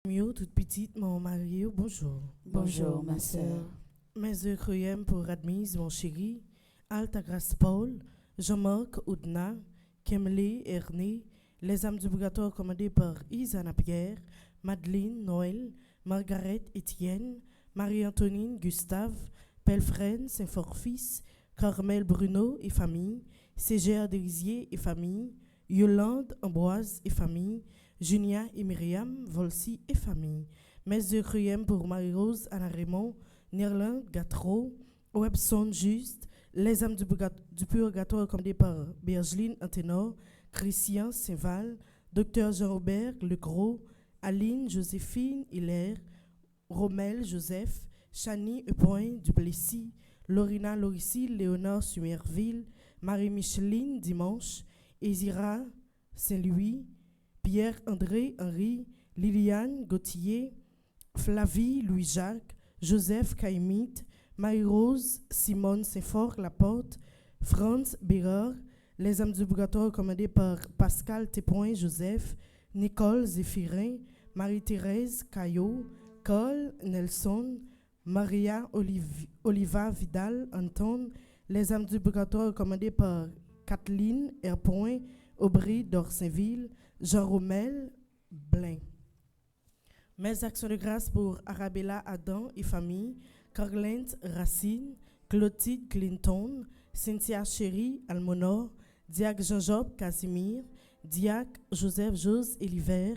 Mieux, toute petite, mon mari, bonjour. Bonjour, ma sœur. Mes œufs croyants pour admise, mon chéri, Alta Grace Paul, Jean-Marc Oudna, Kemley Ernie, les âmes du purgatoire commandées par Isana Pierre, Madeleine Noël, Margaret Étienne, Marie-Antonine Gustave, Pelfren Saint-Forfils, Carmel Bruno et famille, Ségère Derisier et famille, Yolande Ambroise et famille, Junia et Myriam, Volsi et famille. Mes œufs croyants pour Marie-Rose, Anna Raymond, Nerlin Gatreau, Webson Juste, les âmes du purgatoire commandées par Bergeline Anténor, Christian Saint-Val, Dr Jean-Robert Legros, Aline Joséphine Hilaire, Romel Joseph, Chani Epoin Duplessis, Lorina Lorissi, Léonore Sumerville, Marie-Micheline Dimanche, Ezira Saint-Louis, Pierre-André Henry, Liliane Gauthier, Flavie Louis-Jacques, Joseph Caïmite, Marie-Rose Simone Saint-Fort-Laporte, Franz Bérard, les âmes du purgatoire commandées par Pascal Tépoin Joseph, Nicole Zéphirin, Marie-Thérèse Caillot, Cole Nelson, Maria Oliva Vidal Anton, les âmes du purgatoire commandées par Kathleen Herpoint, Aubry d'Orsainville, Jean Romel Blain. Mes actions de grâce pour Arabella Adam et famille, Carlente Racine, Clotilde Clinton, Cynthia Chéry Almonor, Diac Jean-Job Casimir, Diac Joseph Jose Eliver,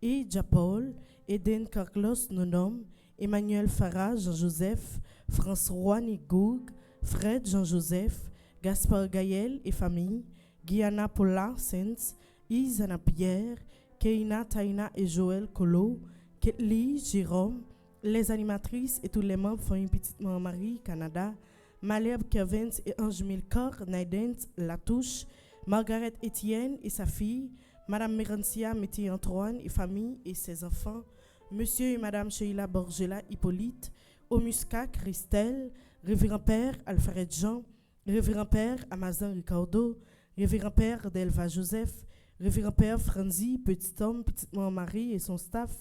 et Japol, Eden Carlos Nonom, Emmanuel Farah Jean-Joseph, François Nigoug, Fred Jean-Joseph, Gaspard Gaël et famille, Guyana Paula Sens, Isana Pierre, Keina Taina et Joël Colo, Ketli Jérôme, les animatrices et tous les membres Famille Petite Marie Canada, Malherbe Kevins et Ange Milcor, Naidens Latouche, Margaret Etienne et sa fille, Madame Mérancia Métier-Antoine et famille et ses enfants, Monsieur et Madame Sheila Borgela Hippolyte, Omusca Christelle, Révérend Père Alfred Jean, Révérend Père Amazon Ricardo, Révérend Père Delva Joseph, Révérend Père Franzi, Petit Homme, Petite Marie et son staff,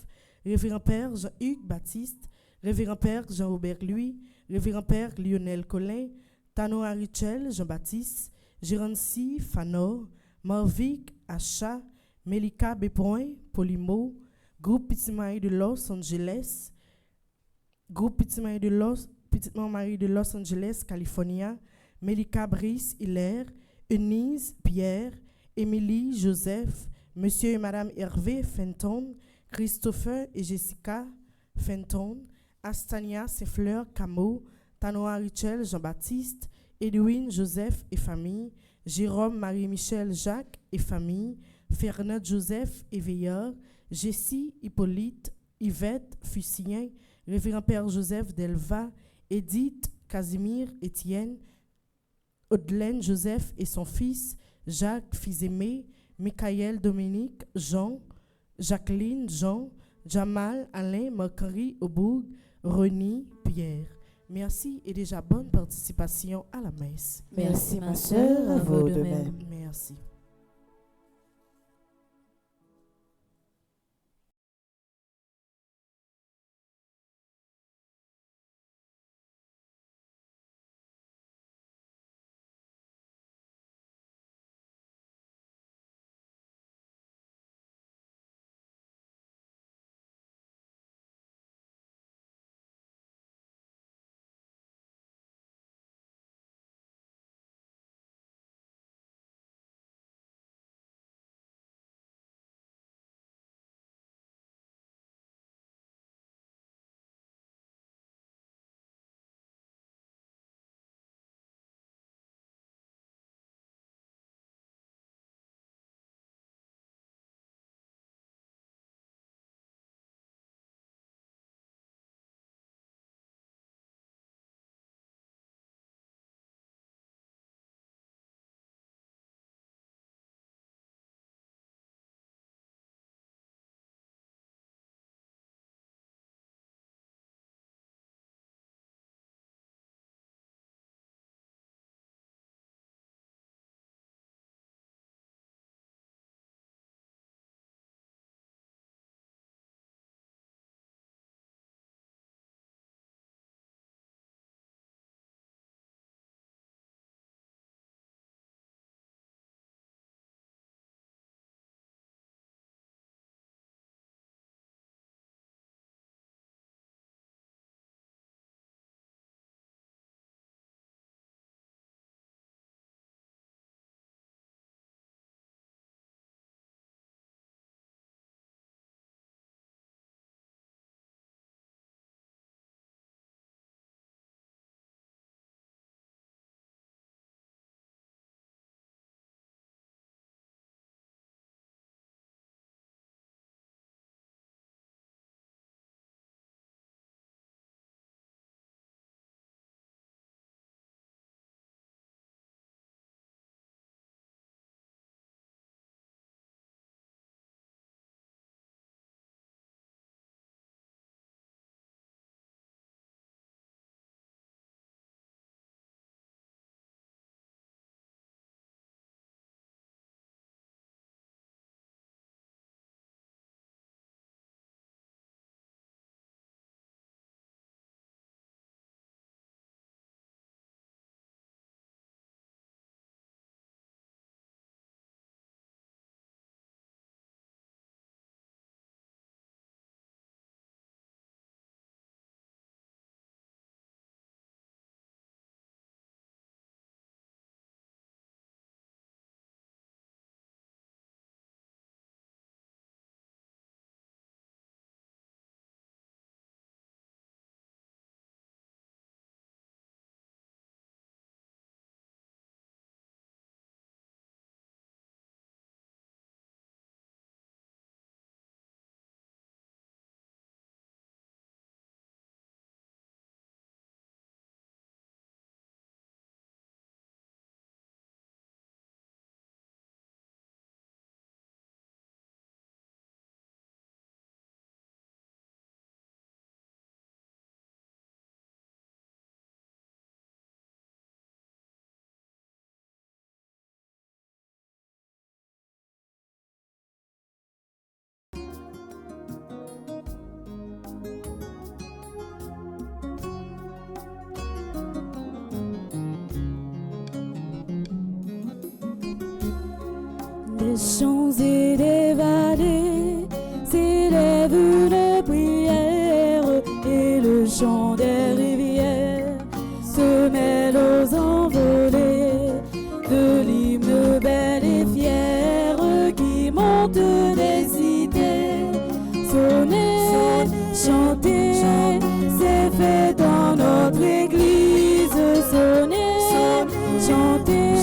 Révérend Père Jean-Hugues Baptiste, Révérend Père Jean-Robert Louis, Révérend Père Lionel Collin, Tano Richel Jean-Baptiste, Gérancy Fanor, Marvic Acha, Melika Bépoint, Polimo, Groupe Petit Marie de Los Angeles, Groupe Petit Marie de Petite Marie de Los Angeles, California, Melika Brice Hilaire, Eunice Pierre, Émilie Joseph, Monsieur et Madame Hervé Fenton, Christopher et Jessica Fenton, Astania Saint-Fleur Camo, Tanoa Richel Jean-Baptiste, Edwin Joseph et famille, Jérôme Marie-Michel Jacques et famille, Fernand Joseph et Veilleur, Jessie Hippolyte, Yvette Fussien, Révérend Père Joseph Delva, Edith Casimir Étienne, Audelaine Joseph et son fils, Jacques Fils-Aimé, Michael Dominique Jean, Jacqueline Jean, Jamal Alain Macari Aubourg, Reni Pierre. Merci et déjà bonne participation à la messe. Merci ma sœur, à vous de même. Merci. Des champs et des vallées s'élève une prière, et le chant des rivières se mêle aux envolées de l'hymne bel et fier qui monte des cités. Sonnez, chantez, c'est fait dans notre église. Sonnez, chantez,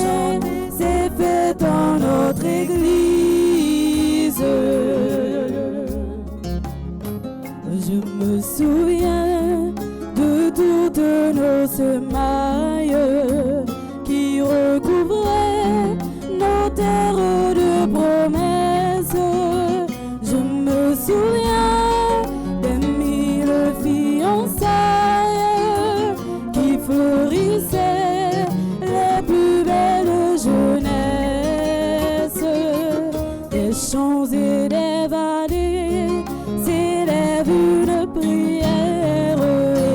c'est fait dans notre église. Je me souviens de toutes nos semailles qui recouvraient nos terres de promesses. Je me souviens des 1000 fiançailles qui fleurissaient les plus belles jeunesses. Des champs et des vallées s'élève une prière,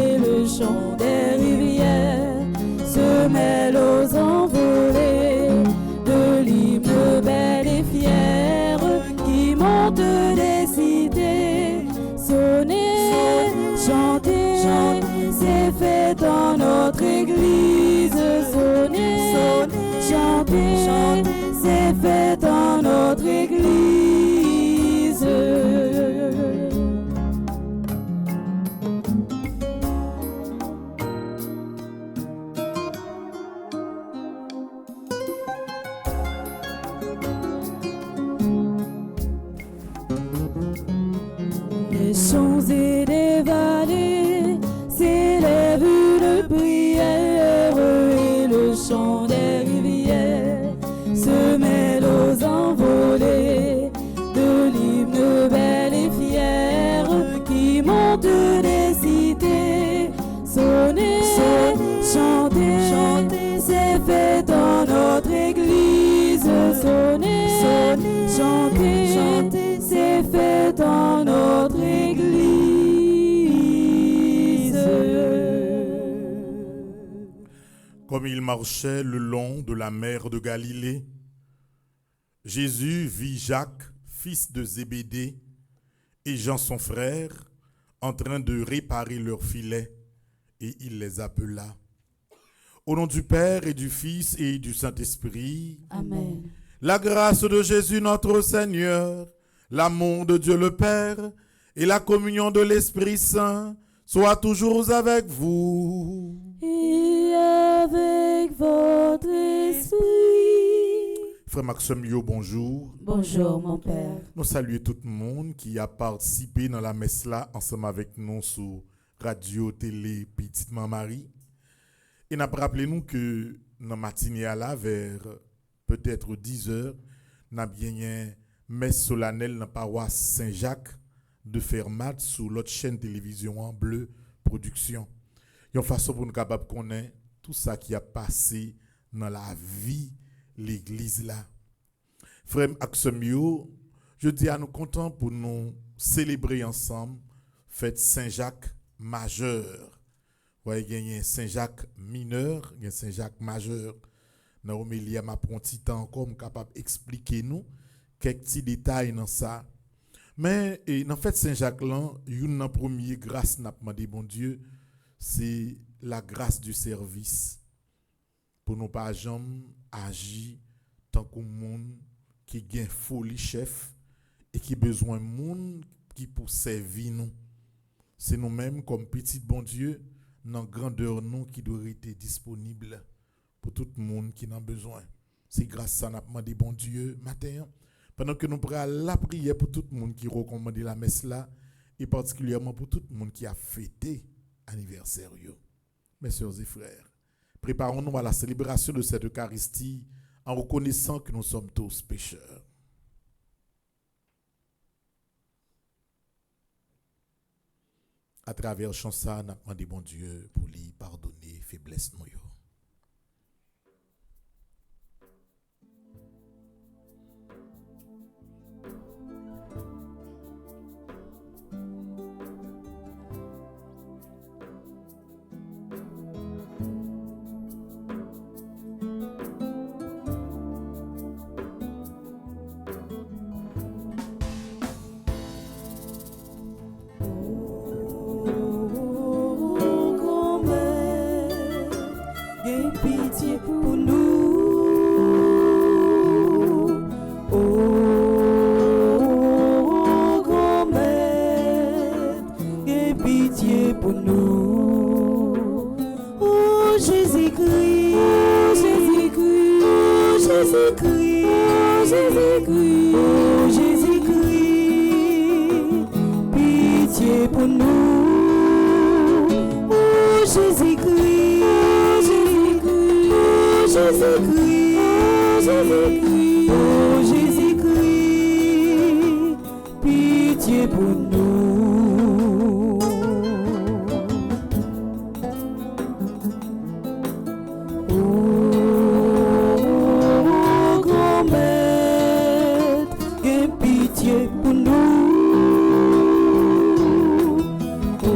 et le chant des rivières se mêle aux envolées de l'hymne bel et fier qui monte des cités. Sonnez, chantez, c'est fait dans notre église. Sonnez, chantez, c'est fait dans notre église. Des champs et des vallées s'élève une prière, et le chant des rivières se mêle aux envolées de l'hymne bel et fier qui monte des cités. Sonnez, chantez, c'est fait dans notre église. Sonnez, chantez, c'est fait dans notre église. Comme il marchait le long de la mer de Galilée, Jésus vit Jacques, fils de Zébédée, et Jean son frère, en train de réparer leurs filets, et il les appela. Au nom du Père et du Fils et du Saint-Esprit, Amen. la grâce de Jésus notre Seigneur, l'amour de Dieu le Père et la communion de l'Esprit Saint soient toujours avec vous. Et avec votre esprit. Frère Maxime Yo, bonjour. Bonjour mon Père. Nous saluons tout le monde qui a participé dans la messe là ensemble avec nous sur Radio Télé Petite Marie. Et nous rappelons que dans la matinée là, vers peut-être 10 heures, nous avons bien une messe solennelle dans la paroisse Saint-Jacques de Fermat sur l'autre chaîne télévision en bleu production. Il y a une façon pour nous capables de connaître tout ça qui a passé dans la vie l'église là. Frère Axemio, je dis à nous contents pour nous célébrer ensemble fête Saint-Jacques majeur. Il y a Saint-Jacques mineur, il y a Saint-Jacques majeur. Dans l'homélie, je prends un petit temps comme capable d'expliquer nous quelques petits détails dans ça. Mais en fait Saint-Jacques là, une première grâce n'a demandé bon Dieu, c'est la grâce du service. Pour nous pas jamais agir tant qu'un monde qui gagne folie chef et qui besoin de monde qui pour servir nous. C'est nous-mêmes comme petit bon Dieu dans grandeur nous qui doit être disponible pour tout le monde qui en a besoin. C'est grâce à ça n'a demandé bon Dieu matin pendant que nous prenons la prière pour tout le monde qui recommande la messe là et particulièrement pour tout le monde qui a fêté anniversaire. Mes sœurs et frères, préparons-nous à la célébration de cette Eucharistie en reconnaissant que nous sommes tous pécheurs. À travers chanson, nous avons demandé bon Dieu pour lui pardonner faiblesse nous. gain pitié pour nous. Oh, grand-mère, gain pitié pour nous. Oh, Jésus-Christ, oh, Jésus-Christ, oh, Jésus-Christ, oh, Jésus-Christ, oh, Jésus-Christ, pitié pour nous. Oh, Jésus-Christ, oh, Jésus-Christ, oh, Jésus-Christ, oh, Jésus-Christ, oh, Jésus-Christ, pitié pour nous. Oh, grand-mère, aie pitié pour nous. Oh,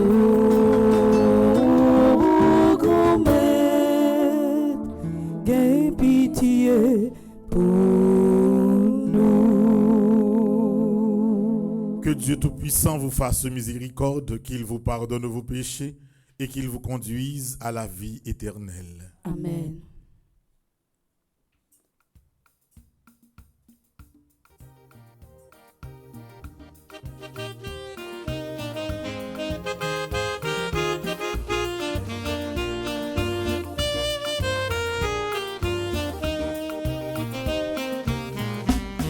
grand-mère, aie pitié pour nous. Que Dieu Tout-Puissant vous fasse miséricorde, qu'il vous pardonne vos péchés et qu'il vous conduise à la vie éternelle. Amen.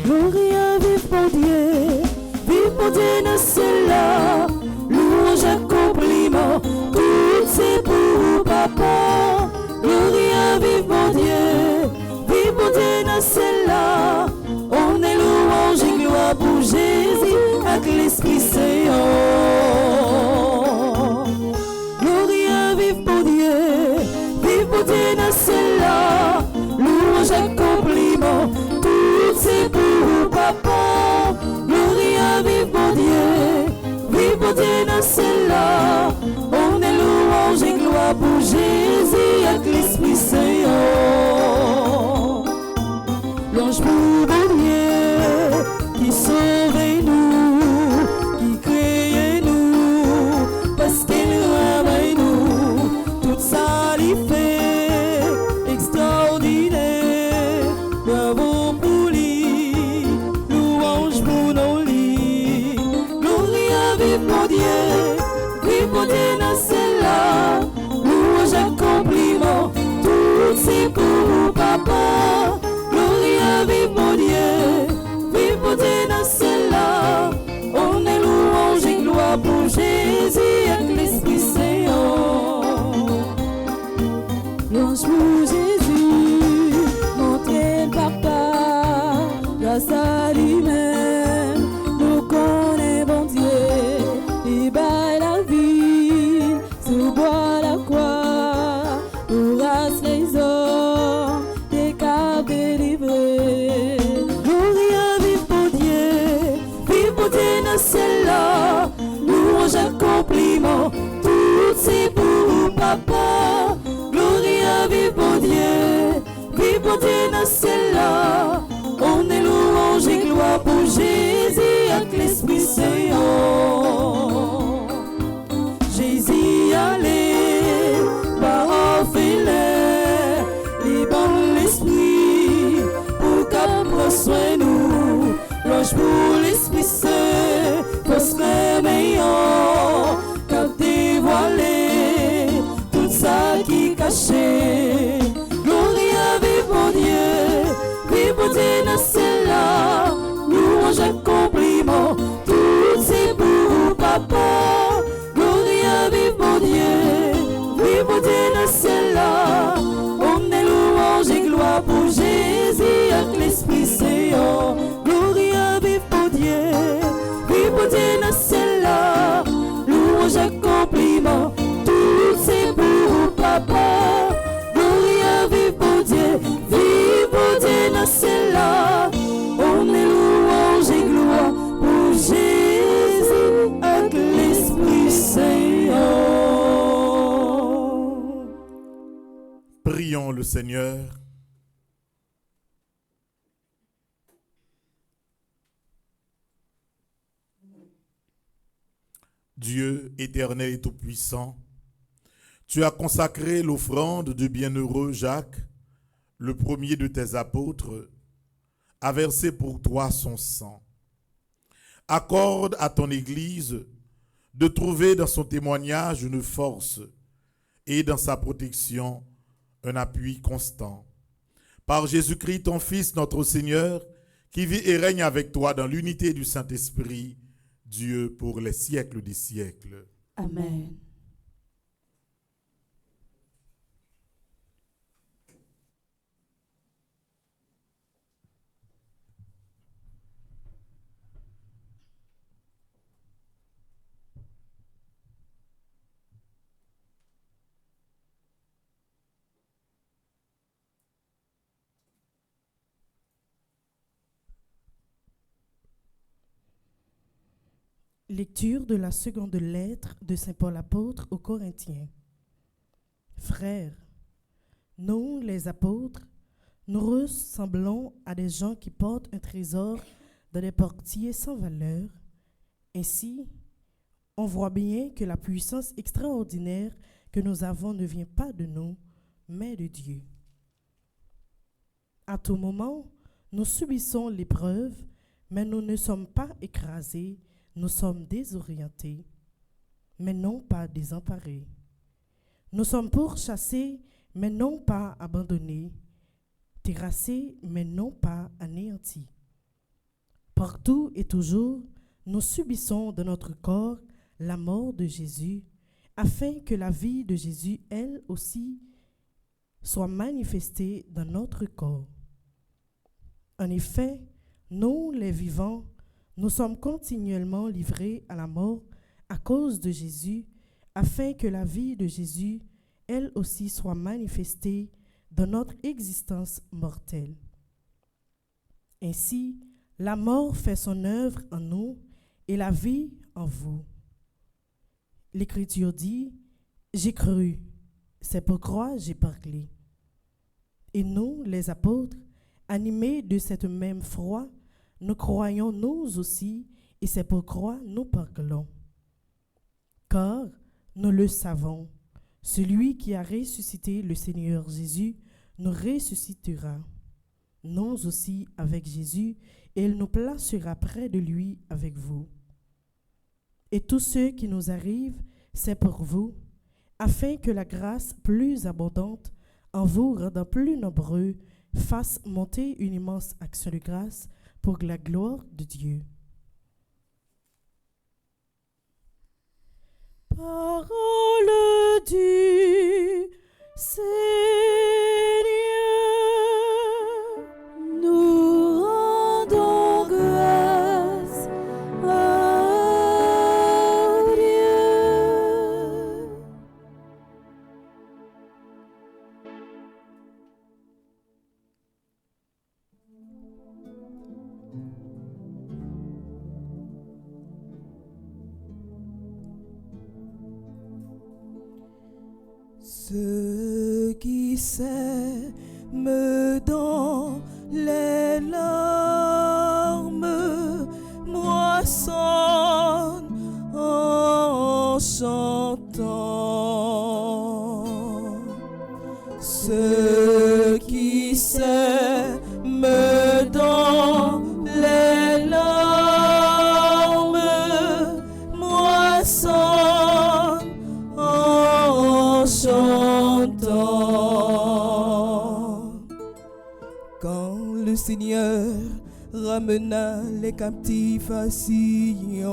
Gloria, vive pour Dieu, vive pour Dieu dans cela. Louange, accomplissement, tout c'est pour papa. Gloria, vive pour Dieu, vive pour Dieu dans cela. On est louange et gloire pour Jésus avec l'Esprit Saint. Gloria, vive pour Dieu, vive pour Dieu dans cela. Louange, accomplissement, tout c'est pour papa. Gloria, vive pour Dieu, vive pour Dieu dans cela. On est louange et gloire pour Jésus avec l'Esprit Saint. Louange pour Dieu qui sauve nous, qui crée nous, parce qu'il ramène nous, tout ça lui fait extraordinaire. Bravo pour lui, louange pour nos lits. Gloria, vive pour Dieu, vive pour Dieu dans celle-là. Louange, accomplissement, tout c'est pour papa. Gloria, vive pour Dieu, vive pour Dieu dans celle-là. On est louange et gloire pour Jésus avec l'Esprit Saint. Louange pour Jésus, montrez le papa, grâce à lui-même, nous connaissons bon Dieu, il baille la vie, sous bois la croix, pour race les hommes, des cas délivrés. Gloria, vive pour Dieu, vive pour Dieu dans celle-là, louange, accomplissement, tout c'est pour papa. Gloria, vive pour Dieu, vive pour Dieu dans celle-là. On est louange et gloire pour Jésus avec l'Esprit Saint. Jésus allez, par orphelin, libère l'Esprit pour qu'à prendre soin nous. Louange pour l'Esprit Saint, force réveillant, qu'à dévoiler tout ça qui caché. Gloria, vive pour Dieu, vive pour Dieu dans celle-là. Louange, accomplissement, tout c'est pour papa. Gloria, vive pour Dieu, vive pour Dieu dans celle-là. On est louange et gloire pour Jésus avec l'Esprit Saint. Gloria, vive pour Dieu, vive pour Dieu dans celle-là. Louange, accomplissement, tout c'est pour papa. Gloria, vive pour Dieu, vive pour Dieu dans celle-là. On est louange et gloire pour Jésus avec l'Esprit Saint. Prions le Seigneur. Dieu éternel et tout-puissant, Tu as consacré l'offrande du bienheureux Jacques, le premier de tes apôtres, a versé pour toi son sang. Accorde à ton Église de trouver dans son témoignage une force et dans sa protection un appui constant. Par Jésus-Christ, ton Fils, notre Seigneur, qui vit et règne avec toi dans l'unité du Saint-Esprit, Dieu pour les siècles des siècles. Amen. Lecture de la seconde lettre de Saint Paul apôtre aux Corinthiens. Frères, nous les apôtres, nous ressemblons à des gens qui portent un trésor dans des portiers sans valeur. Ainsi, on voit bien que la puissance extraordinaire que nous avons ne vient pas de nous, mais de Dieu. À tout moment, nous subissons l'épreuve, mais nous ne sommes pas écrasés. Nous sommes désorientés, mais non pas désemparés. Nous sommes pourchassés, mais non pas abandonnés, terrassés, mais non pas anéantis. Partout et toujours, nous subissons dans notre corps la mort de Jésus, afin que la vie de Jésus, elle aussi, soit manifestée dans notre corps. En effet, nous, les vivants, nous sommes continuellement livrés à la mort à cause de Jésus, afin que la vie de Jésus, elle aussi, soit manifestée dans notre existence mortelle. Ainsi, la mort fait son œuvre en nous et la vie en vous. L'Écriture dit, « J'ai cru, c'est pourquoi j'ai parlé. » Et nous, les apôtres, animés de cette même foi, nous croyons nous aussi, et c'est pourquoi nous parlons. Car nous le savons, celui qui a ressuscité le Seigneur Jésus nous ressuscitera, nous aussi avec Jésus, et il nous placera près de lui avec vous. Et tout ce qui nous arrive, c'est pour vous, afin que la grâce plus abondante, en vous rendant plus nombreux, fasse monter une immense action de grâce pour la gloire de Dieu. Parole du Seigneur, Nous rendons grâce à Dieu. Ceux qui s'aiment dans les larmes moissonnent en chantant. Ceux qui s'aiment dans les larmes moissonnent en chantant. Quand le Seigneur ramena les captifs à Sion,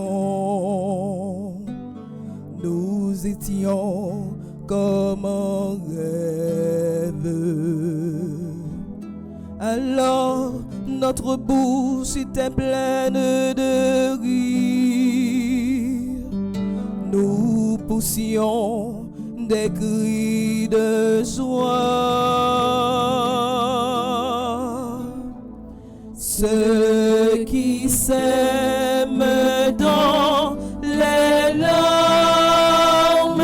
nous étions comme en rêve. Alors notre bouche était pleine de rire. Nous poussions des cris de joie. Ceux qui s'aiment dans les larmes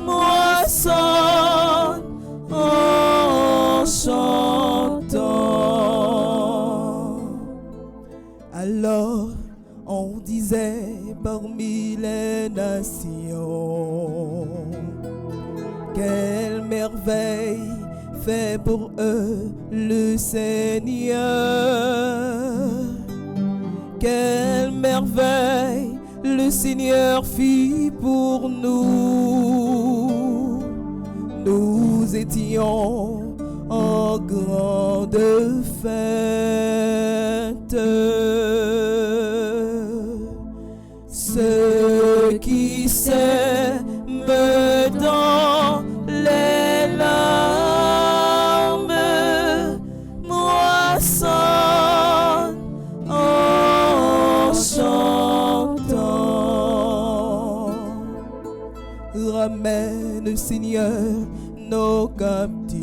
moissonnent en chantant. Alors on disait parmi les nations, fait pour eux le Seigneur. Quelle merveille le Seigneur fit pour nous. Nous étions en grande fête. Ceux qui s'aiment dans les larmes moissonnent en chantant. Ramène, Seigneur, nos captifs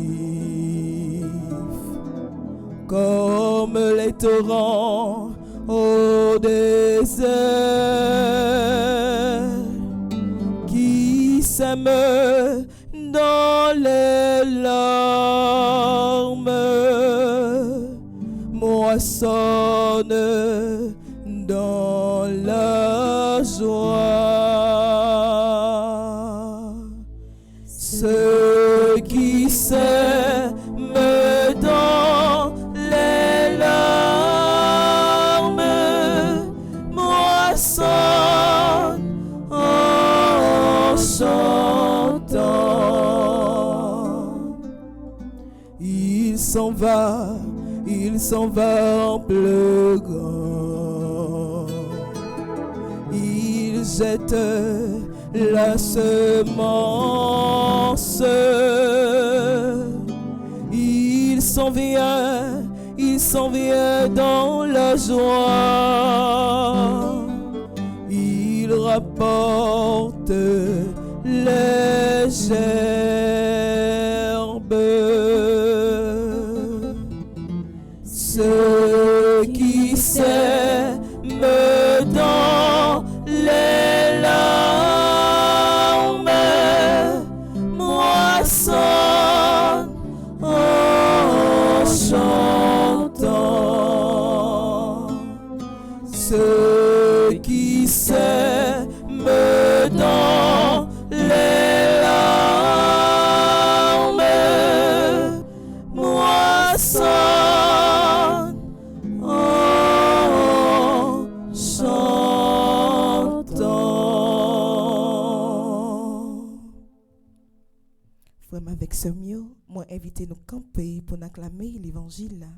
comme les torrents au désert, qui s'aiment dans les larmes, moissonnent dans la joie. Ceux qui s'aiment dans les larmes moissonnent en chantant. Il s'en va en pleurant. Il jette la semence. Il s'en vient dans la joie. Il rapporte les gerbes. Ceux qui s'aiment dans les larmes moissonnent en chantant. Ceux qui s'aiment dans les larmes moissonnent en chantant. Frère, avec ce mieux, moi invité nous camper pour acclamer l'évangile.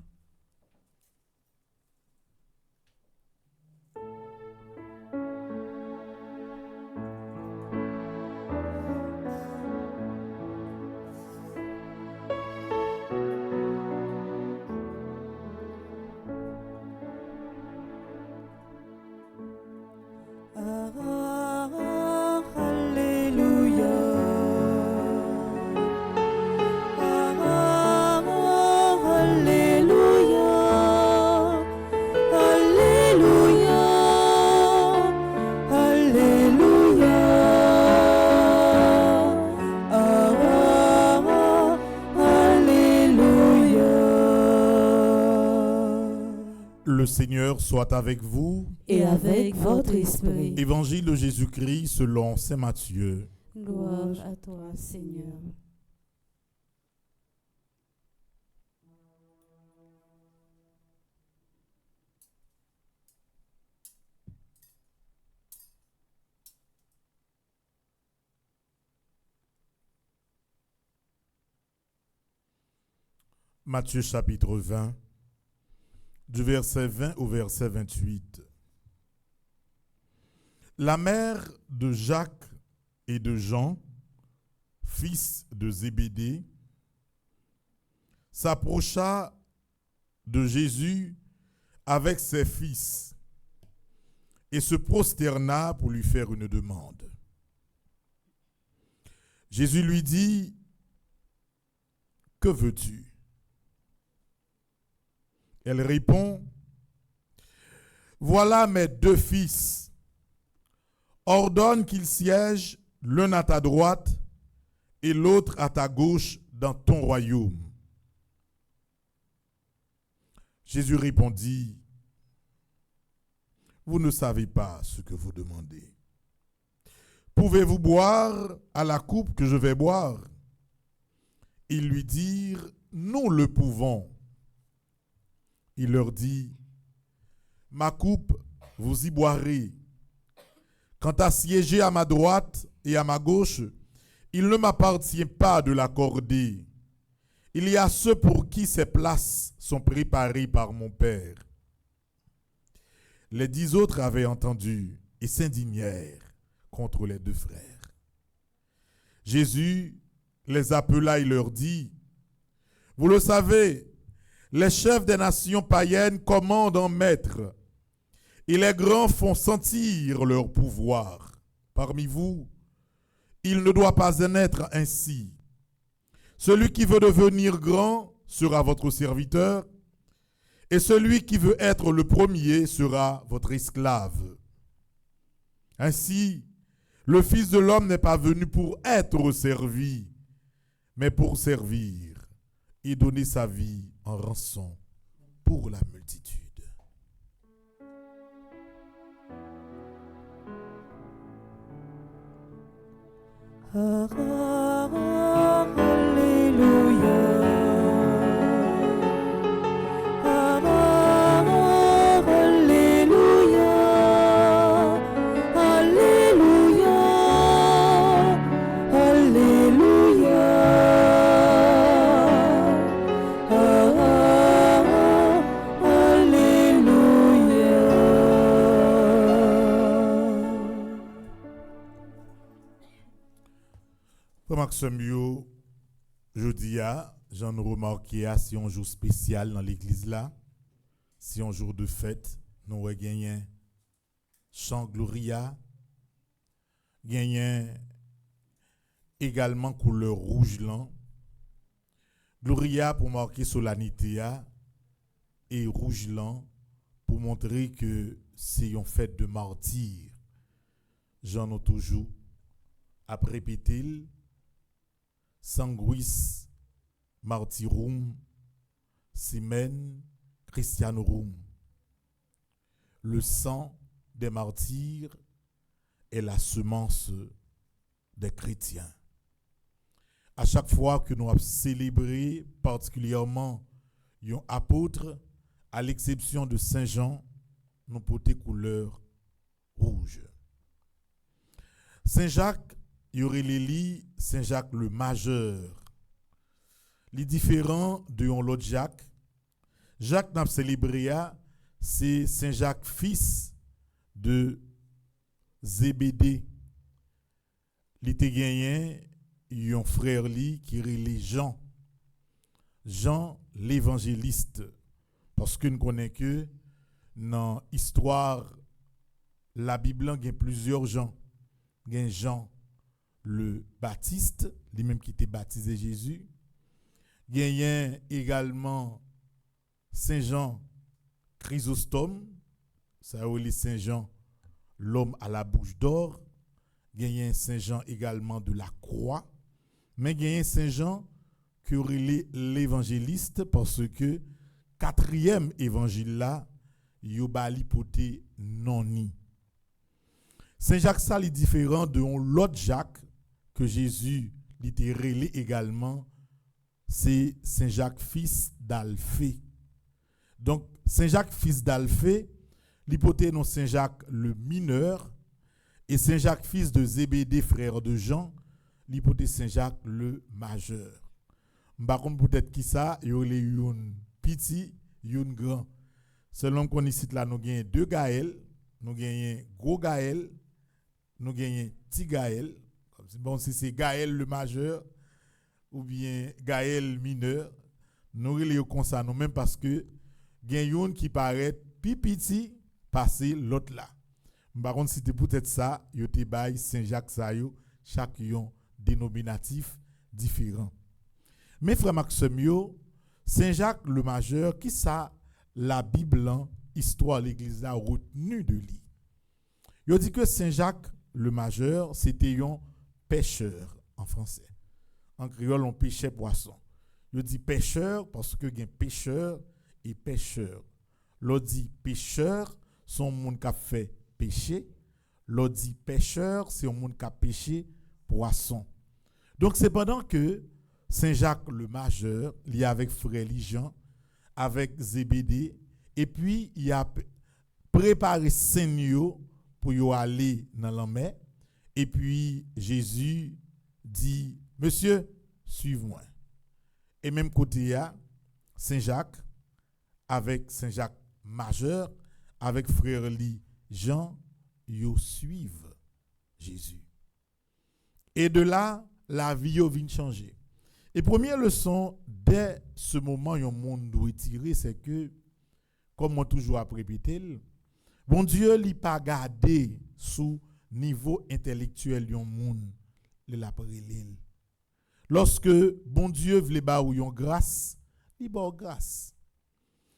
Le Seigneur soit avec vous. Et avec votre esprit. Évangile de Jésus-Christ selon saint Matthieu. Gloire à toi, Seigneur. Matthieu chapitre 20, du verset 20 au verset 28. La mère de Jacques et de Jean, fils de Zébédée, s'approcha de Jésus avec ses fils et se prosterna pour lui faire une demande. Jésus lui dit, « Que veux-tu » Elle répond, « Voilà mes deux fils. Ordonne qu'ils siègent l'un à ta droite et l'autre à ta gauche dans ton royaume. » Jésus répondit, « Vous ne savez pas ce que vous demandez. Pouvez-vous boire à la coupe que je vais boire Ils lui dirent, nous le pouvons. Il leur dit, ma coupe, vous y boirez. Quant à siéger à ma droite et à ma gauche, il ne m'appartient pas de l'accorder. Il y a ceux pour qui ces places sont préparées par mon Père. Les 10 autres avaient entendu et s'indignèrent contre les 2 frères. Jésus les appela et leur dit, vous le savez, les chefs des nations païennes commandent en maître, et les grands font sentir leur pouvoir. Parmi vous, il ne doit pas en être ainsi. Celui qui veut devenir grand sera votre serviteur, et celui qui veut être le premier sera votre esclave. Ainsi, le Fils de l'homme n'est pas venu pour être servi, mais pour servir et donner sa vie en rançon pour la multitude. Maxime, jeudi, j'en ai remarqué, si un jour spécial dans l'église là, si un jour de fête, nous avons gagné chant Gloria, gagné également couleur rouge là. Gloria pour marquer solennité et rouge là pour montrer que c'est une fête de martyr. J'en ai toujours après répéter Sanguis Martyrum Simen Christianorum. Le sang des martyrs est la semence des chrétiens. À chaque fois que nous avons célébré particulièrement un apôtre, à l'exception de Saint Jean, nous portons couleur rouge. Saint Jacques, il y aurait les Saint Jacques le majeur. Les différents de l'autre Jacques. Jacques n'a célébré, c'est Saint Jacques fils de Zébédée. Il était gagné un frère qui est Jean. Jean l'évangéliste. Parce que nous connaissons que dans l'histoire, la Bible, il y a plusieurs Jean. Il y a Jean le Baptiste, lui-même qui était baptisé Jésus. Il y a également Saint Jean Chrysostome, ça veut Saint Jean l'homme à la bouche d'or. Il y a Saint Jean également de la croix. Mais il y a Saint Jean qui aurait l'évangéliste parce que 4e évangile là, yobali poté non ni. Saint Jacques ça est différent de l'autre Jacques que Jésus littéralement également, c'est Saint Jacques fils d'Alphée. Donc Saint Jacques fils d'Alphée, l'hypothèse non Saint Jacques le mineur et Saint Jacques fils de Zébédée frère de Jean, l'hypothèse Saint Jacques le majeur. Par contre peut-être qui ça, il y a un petit, un grand. Selon qu'on ici là nous gagnons 2 Gaël, nous gagnons gros Gaël, nous gagnons petit Gaël. Bon, si c'est Gaël le majeur ou bien Gaël mineur, nous relèvons comme ça nous-mêmes parce que gagnons qui paraît plus petit passer l'autre là. Par contre, si c'était peut-être ça, il y a Saint-Jacques Sayo, chaque dénominatif différent. Mais frère Maxime, Saint-Jacques le majeur, qui ça la Bible, histoire de l'église a retenu de lui. Il dit que Saint-Jacques le majeur, c'était un pêcheur en français. En créole, on pêchait poisson. Il dit pêcheur parce que il y a pêcheur et pêcheur. L'autre dit pêcheur, son monde qui a fait pêcher. L'autre dit pêcheur, c'est un monde qui a pêché poisson. Donc c'est pendant que Saint-Jacques le majeur, il est avec frère Jean, avec Zébédée, et puis il a préparé Seigneur pour y aller dans la mer. Et puis Jésus dit, monsieur, suive-moi. Et même côté à Saint-Jacques, avec Saint-Jacques majeur, avec frère Jean, ils suivent Jésus. Et de là, la vie vient changer. Et première leçon, dès ce moment, un monde doit tirer, c'est que, comme moi toujours répété, bon Dieu n'a pas gardé sous niveau intellectuel un monde, l'a prélève. Lorsque bon Dieu veut ba ou yon grâce, il ba grâce.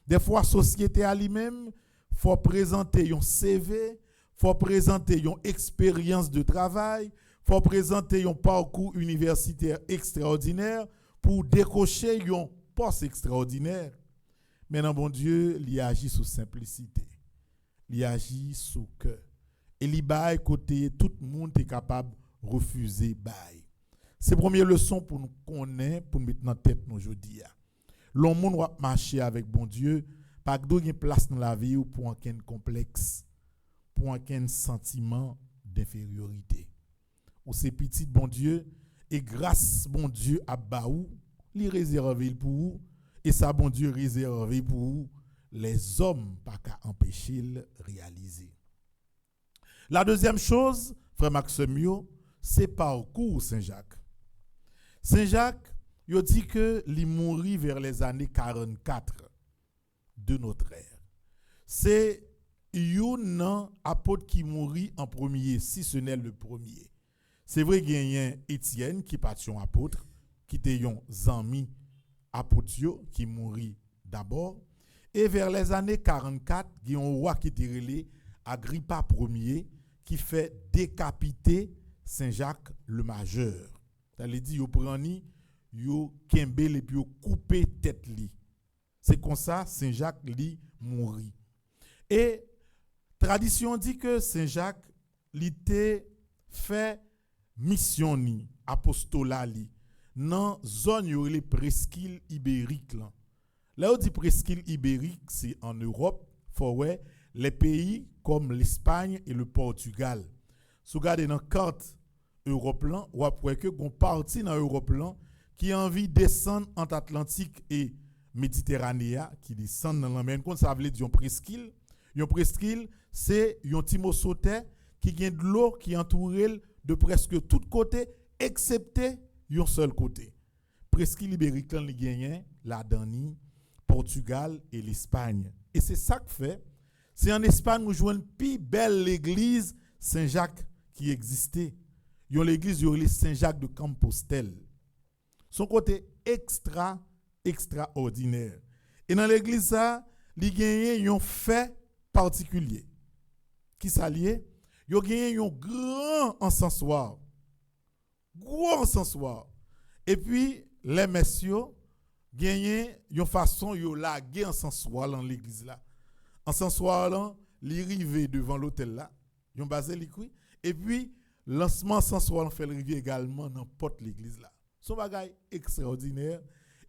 Des fois société à lui-même faut présenter un CV, faut présenter une expérience de travail, faut présenter un parcours universitaire extraordinaire pour décocher un poste extraordinaire. Maintenant bon Dieu, il agit sous simplicité. Il agit sous cœur. Et il bail côté tout le monde est capable de refuser bail. C'est la première leçon pour nous connaître, pour nous mettre dans la tête aujourd'hui. Le monde va marcher avec bon Dieu, pas de place dans la vie ou pour aucun complexe, pour aucun sentiment d'infériorité. Ou c'est petit bon Dieu, et grâce bon Dieu à Baou, il réservé pour vous, et ça bon Dieu réservé pour vous, les hommes pas qu'à empêcher le réaliser. La deuxième chose, frère Maximio, c'est parcours Saint-Jacques. Saint-Jacques, il dit que il mourit vers les années 44 de notre ère. C'est un apôtre qui mourit en premier, si ce n'est le premier. C'est vrai qu'il y a Étienne qui partit un apôtre, qui était un ami apôtre qui mourit d'abord. Et vers les années 44, il y a un roi qui était relé, Agrippa Ier, qui fait décapiter Saint-Jacques le majeur. Ça veut dire, il prend yo kembel et puis yo couper tête li. C'est comme ça Saint-Jacques li mourit. Et tradition dit que Saint-Jacques li te fait mission ni apostolat li dans zone yo les presqu'île ibérique là. Là on dit presqu'île ibérique, c'est en Europe, faut ouais les pays comme l'Espagne et le Portugal. Si vous regardez dans la carte Europe là, ou après que gon parti dans Europe là qui a envie de descendre entre Atlantique et Méditerranée, qui descend dans la mer, ça veut dire une presqu'île. Une presqu'île, c'est un petit mot sauté qui a de l'eau qui entoure de presque tous côtés, excepté un seul côté. Presqu'île ibérique, il gagne la Danie, Portugal et l'Espagne. Et c'est ça que fait. C'est en Espagne nous jouons une plus belle église Saint-Jacques qui existait. Il y a l'église Saint-Jacques de Compostelle. Son côté extraordinaire. Et dans l'église ça, il y a un fait particulier. Qui s'allie, il y a un grand encensoir. Gros encensoir. Et puis les messieurs gagnent une façon de laguer encensoir dans l'église là. Encensoir là, li rive devant l'hôtel là, ils ont basé liquide et puis lancement encensoir fait rive également dans porte l'église là. Son bagage extraordinaire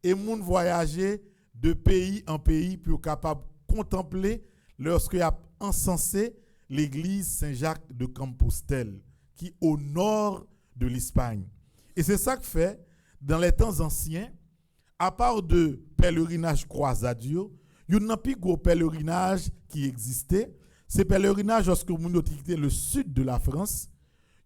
et moun voyager de pays en pays pour capable contempler lorsque y a encensé l'église Saint-Jacques de Compostelle qui est au nord de l'Espagne. Et c'est ça que fait dans les temps anciens, à part de pèlerinage croisade, il n'y a plus gros pèlerinage qui existait. Ces pèlerinages, lorsque vous quitté le sud de la France,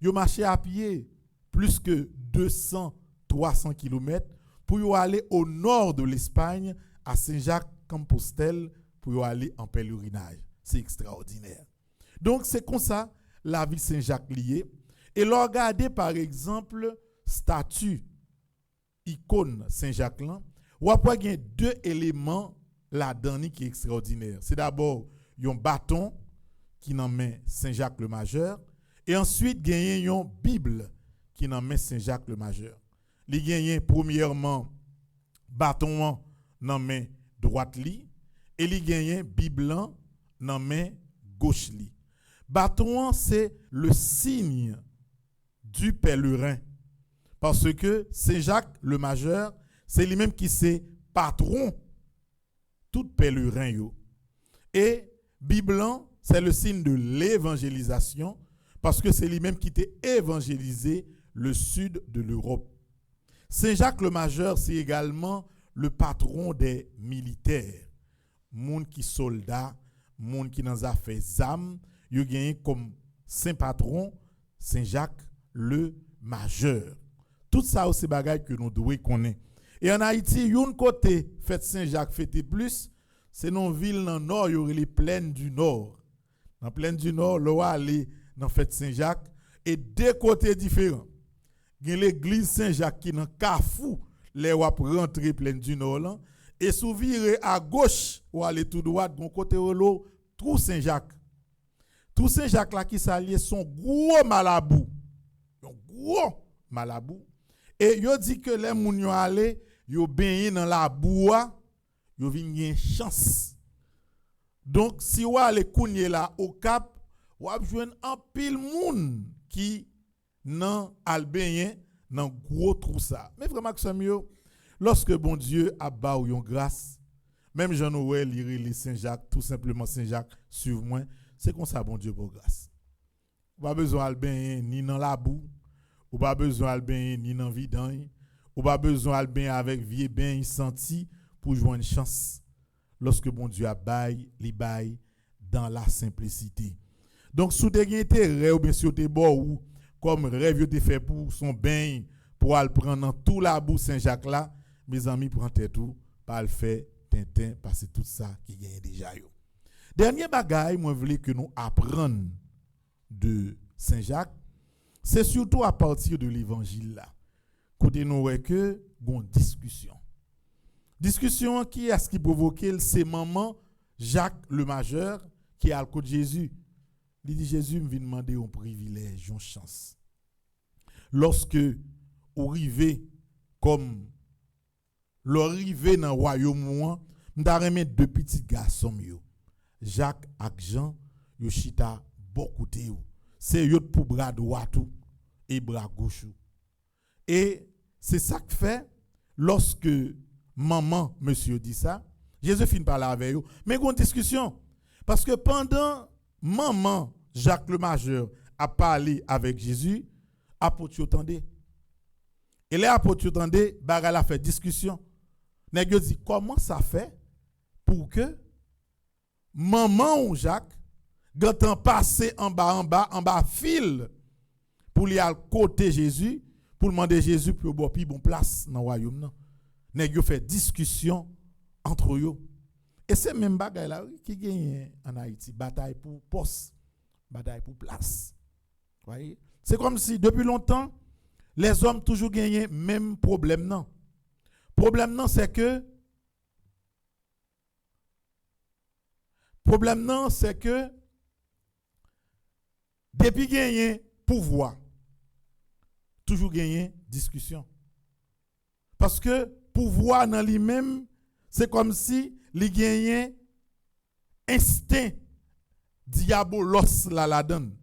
ils marchaient à pied plus que 200-300 km pour aller au nord de l'Espagne, à Saint-Jacques-Compostelle, pour aller en pèlerinage. C'est extraordinaire. Donc, c'est comme ça la ville Saint-Jacques liée. Et regardez par exemple, statue, icône Saint-Jacques-là, ou après, il y a deux éléments là-dedans qui est extraordinaire. C'est d'abord un bâton qui n'en met Saint-Jacques le Majeur, et ensuite, il y a une Bible qui n'en met Saint-Jacques le Majeur. Il y a premièrement bâton dans main droite li, et il y a Bible dans main gauche li. Bâton c'est le signe du pèlerin. Parce que Saint Jacques le majeur, c'est lui-même qui c'est patron tout pèlerin yo. Et Biblan, c'est le signe de l'évangélisation parce que c'est lui-même qui t'a évangélisé le sud de l'Europe. Saint Jacques le majeur, c'est également le patron des militaires. Monde qui soldat, monde qui dans affaires zam, yo gagné comme saint patron Saint Jacques le majeur. Tout ça c'est bagaille que nous devons connaître. Et en Haïti, yon côté fête Saint-Jacques fêté plus, c'est non ville dans nord, y aurait les plaines du nord. Dans plaine du nord, l'on va aller dans fête Saint-Jacques et deux côtés différents. Il y a l'église Saint-Jacques qui dans Carrefour, les wap rentrer plaine du nord là, et sous virer à gauche ou aller tout droit de côté l'eau, Trou Saint-Jacques. Trou Saint-Jacques là qui s'allie son gros malabou. Un gros malabou. Et yo dit que les moun yo allé, yo baigné dans la boua, yo vinn gen chance. Donc si ou allé kounye là au Cap, ou ap jwenn un pile moun qui nan al baigné dans gros trou ça. Mais vraiment que ça mieux, lorsque bon Dieu a ba ou yon grâce, même Jean-Noël li Saint-Jacques, tout simplement Saint-Jacques suive moi, c'est comme ça bon Dieu pour grâce. Pas besoin al baigné ni dans la boue. Ou pas besoin de bain ni dans vidange, ou pas besoin de bain avec vieux bain senti pour jouer une chance. Lorsque bon Dieu a bail, li bail dans la simplicité. Donc sous te gen intérêt ou bien si te bon ou comme rêve te fait pour son bain pour aller prendre dans tout la boue Saint-Jacques là, mes amis prennent tout, pas le faire tintin parce que tout ça qui gagne déjà yo. Dernier bagaille moi voulais que nous apprendre de Saint-Jacques. C'est surtout à partir de l'évangile là. Côté nous ouais que bon discussion. Discussion qui est ce qui provoquait c'est maman Jacques le majeur qui a le côté Jésus. Il dit Jésus me vient demander un privilège, une chance. Lorsque vous arrivez comme l'arrivée dans le royaume moi, m'ta remettre deux petits garçons yo. Jacques et Jean yo chita beaucoup de yo. C'est yo pour bras droit tout et bras gauche. Et c'est ça que fait lorsque maman monsieur dit ça, Jésus finit par là avec eux, mais une discussion parce que pendant maman Jacques le majeur a parlé avec Jésus, apôtre attendait. Et les apôtres attendait, bagarre a fait discussion. Nèg yo dit comment ça fait pour que maman ou Jacques gantan passer en bas fil pour aller à côté Jésus pour demander Jésus pour bon pi bon place dans le royaume non. Nèg yo fait discussion entre eux. Et c'est même bagaille là qui gagne en Haïti, bataille pour poste, bataille pour place. Voyez? C'est comme si depuis longtemps les hommes toujours gagné même problème non. Problème c'est que depuis gagner pouvoir, toujours gagner discussion. Parce que pouvoir dans lui-même, c'est comme si il gagnait instinct diabolos la donne.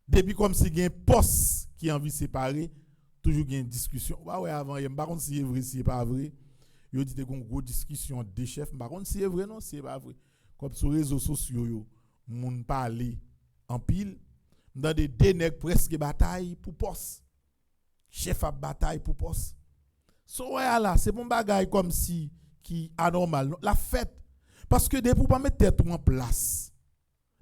Depuis comme si il y a un poste qui a envie de séparer, toujours gagne discussion. Bah ouais avant, je ne sais pas si c'est vrai, si c'est pas vrai. Yo dit une grosse discussion des chefs, par contre si c'est vrai non, si c'est pas vrai. Comme sur les réseaux sociaux yo, moun parler en pile dans des nèg presque bataille pour poste. Chef a bataille pour poste. So ouais là, c'est bon bagaille comme si qui anormal. La fête parce que des pour pas mettre tête en place.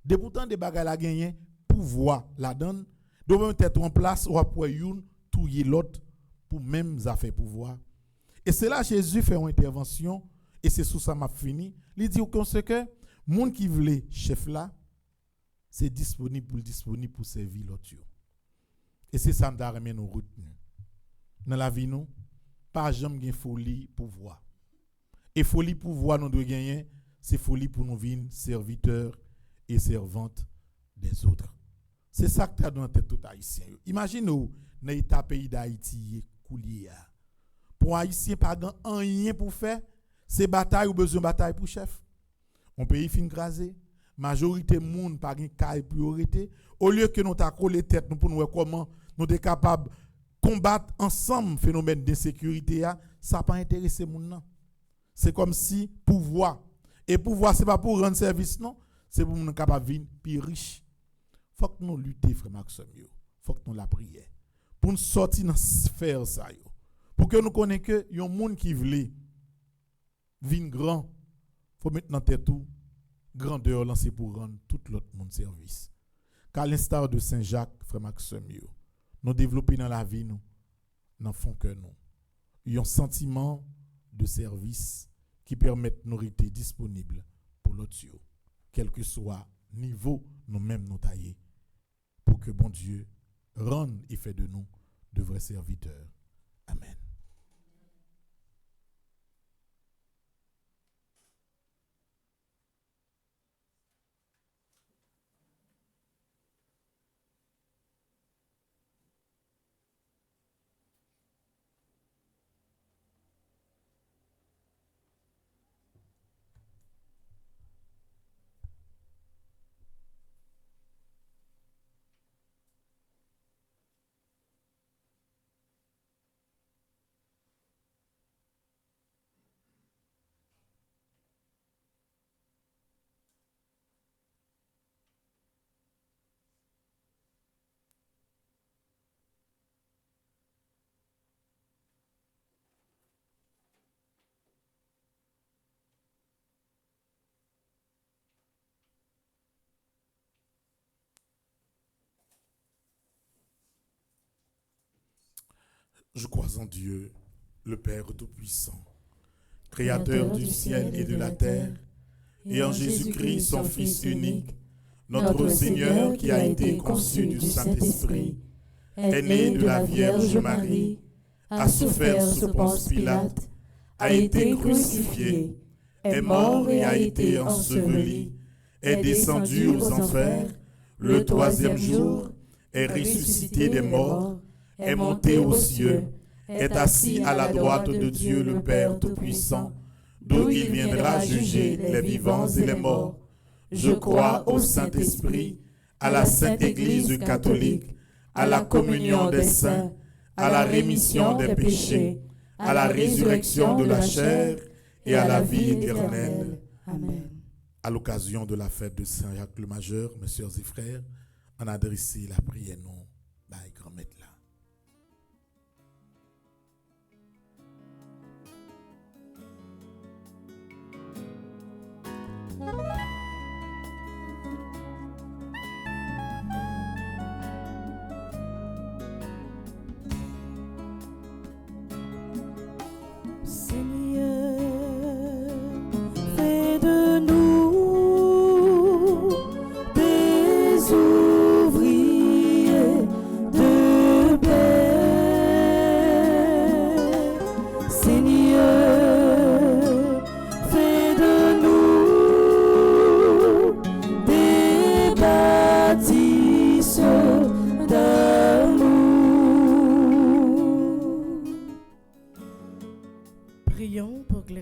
Des pourtant des bagaille la gagner pouvoir la donne, doit mettre tête en place ou après youn touyer l'autre pour même affaire pouvoir. Et c'est là Jésus fait une intervention et c'est sous ça m'a fini. Il dit qu'on sait que monde qui voulait chef là c'est disponible pour servir l'autre. Et c'est ça m'da remet nous retenir. Dans la vie nous pas jamais gain folie pouvoir. Et folie pouvoir nous doit gagner, c'est folie pour nous vivre serviteurs et servantes des autres. C'est ça que tu dans tête tout haïtien. Imagine nous dans l'état pays d'Haïti coulier. Pour haïtien pas rien pour faire, c'est bataille ou besoin bataille pour chef. On pays fin crasé, majorité monde pas gain caille priorité, au lieu que nous ta coller tête nous pour nous comment nous sommes capables combattre ensemble phénomène d'insécurité, ça n'a pas intéressé les gens. C'est comme si pouvoir. Et pouvoir, ce n'est pas pour rendre service, non. C'est pour nous capables de vivre plus riche. Il faut que nous luttions, frère Maxime. Il faut que nous la prions. Pour nous sortir dans cette sphère. Pour que nous connaissions que y a un monde qui veut vivre grand. Il faut mettre dans tête tout. Grandeur lancée pour rendre tout l'autre monde service. Car l'instar de Saint-Jacques, frère Maxime, nous développons dans la vie, nous, dans le fond que nous. Il y a un sentiment de service qui permet de nous rester disponibles pour l'autre, quel que soit le niveau nous-mêmes nous tailler, pour que bon Dieu rende et fait de nous de vrais serviteurs. Amen. Je crois en Dieu, le Père Tout-Puissant, Créateur du ciel et de la terre, et en Jésus-Christ, son Fils unique, notre Seigneur qui a été conçu du Saint-Esprit, est né de la Vierge Marie, a souffert sous Ponce Pilate, a été crucifié, est mort et a été enseveli, est descendu aux enfers, le troisième jour, est ressuscité des morts, est monté aux cieux, est assis à la droite de Dieu le Père Tout-Puissant, d'où il viendra juger les vivants et les morts. Je crois au Saint-Esprit, à la Sainte Église catholique, à la communion des saints, à la rémission des péchés, à la résurrection de la chair et à la vie éternelle. Amen. À l'occasion de la fête de Saint-Jacques le Majeur, mes sœurs et frères, on a adressé la prière non, grand-maître là.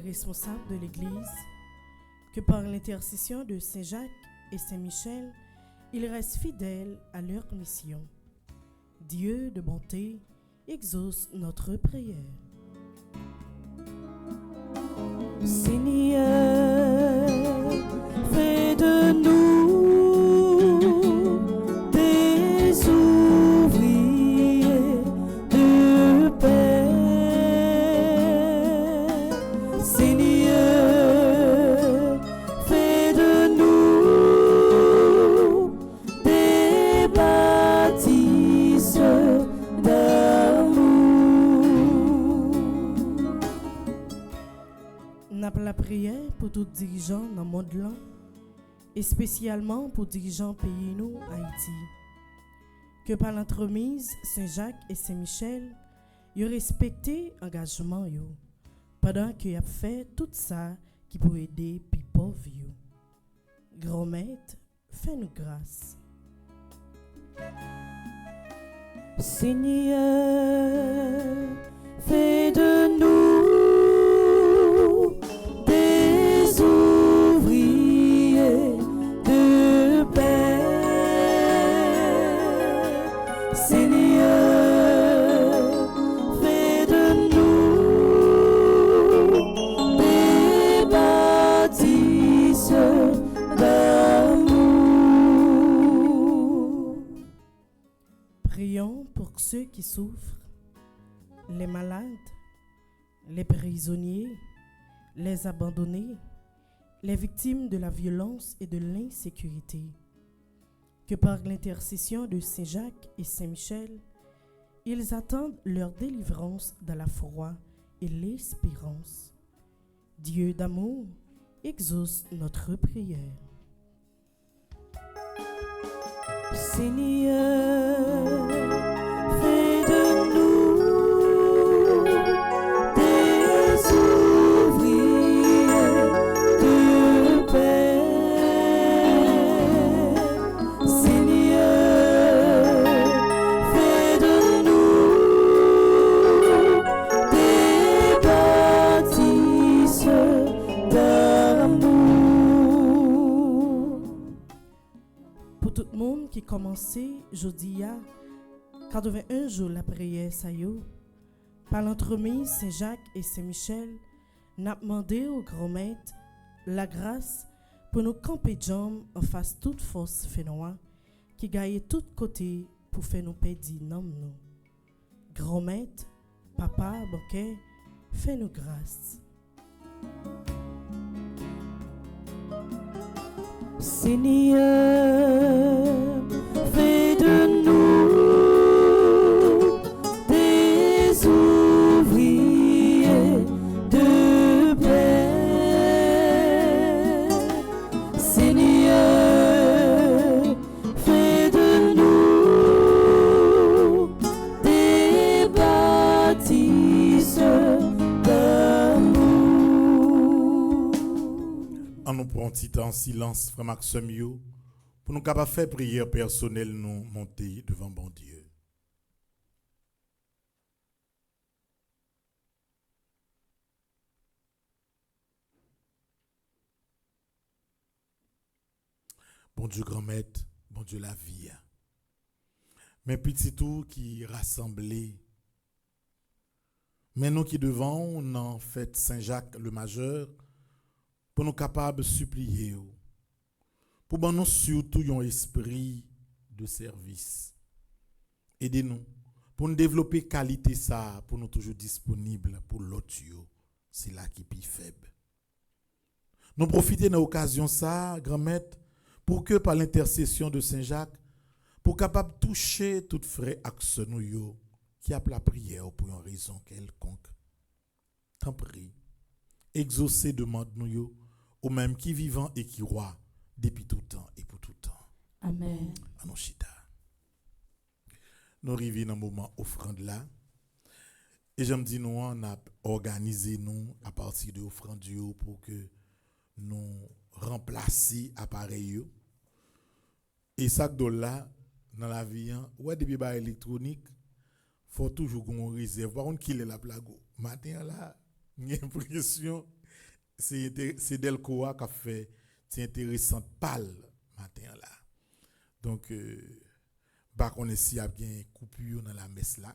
Responsables de l'Église, que par l'intercession de Saint Jacques et Saint Michel, ils restent fidèles à leur mission. Dieu de bonté exauce notre prière. Seigneur, fais de nous des ouvriers de paix. La prière pour tous dirigeants dans le monde là, et spécialement pour dirigeants pays nous Haïti. Que par l'entremise Saint-Jacques et Saint-Michel, ils respecté engagement yo, pendant qu'ils a fait tout ça qui peut aider les pauvres yo. Grand Maître, fais-nous grâce. Seigneur, fais de nous des ouvriers de paix. Seigneur, ceux qui souffrent, les malades, les prisonniers, les abandonnés, les victimes de la violence et de l'insécurité. Que par l'intercession de Saint Jacques et Saint Michel, ils attendent leur délivrance dans la foi et l'espérance. Dieu d'amour, exauce notre prière. Seigneur, fais de nous des ouvriers de paix. Seigneur, fais de nous des bâtisseurs d'amour. Pour tout le monde qui commençait jeudi à 81 jours la prière ça yo, par l'entremise Saint Jacques et Saint Michel, n'a demandé au grand maître la grâce pour nous camper de jambes en face toute force fénois qui gagne tout côté pour faire nous perdre nom nous. Grand maître, papa, banquet, fais-nous grâce. Seigneur, fais de nous des ouvriers de paix. Seigneur, fais de nous des bâtisseurs d'amour. En nous prenons un petit temps en silence, frère Maxime yo, pour nous capables de faire prière personnelle, nous monter devant bon Dieu. Bon Dieu grand maître, bon Dieu la vie. Mais petit tout qui rassemblés, mais nous qui devant, on en fait Saint-Jacques le Majeur, pour nous capables de supplier, pour nous surtout un esprit de service. Aidez-nous pour nous développer qualité ça, pour nous toujours disponibles pour l'autre, c'est là qui est plus faible. Nous profiter de l'occasion ça, grand maître, pour que par l'intercession de Saint-Jacques, pour capable toucher toute frère axe nous qui a la prière pour une raison quelconque. Tant prie, exaucer demande nous au même qui vivant et qui roi depuis tout temps et pour tout temps. Amen. Anoshita. Nous arrivons dans un moment offrande là. Et je me dis, nous, on a organisé nous à partir de l'offrande pour que nous remplacer l'appareil. Et ça, là, dans la vie, ouais, des bébés électroniques, il faut toujours qu'on réserve. Par contre, qu'il est la plague. Matin là, j'ai l'impression c'est Delcoa qui a fait c'est intéressant pâle matin là. Donc par contre ici il y a bien coupure dans la messe là.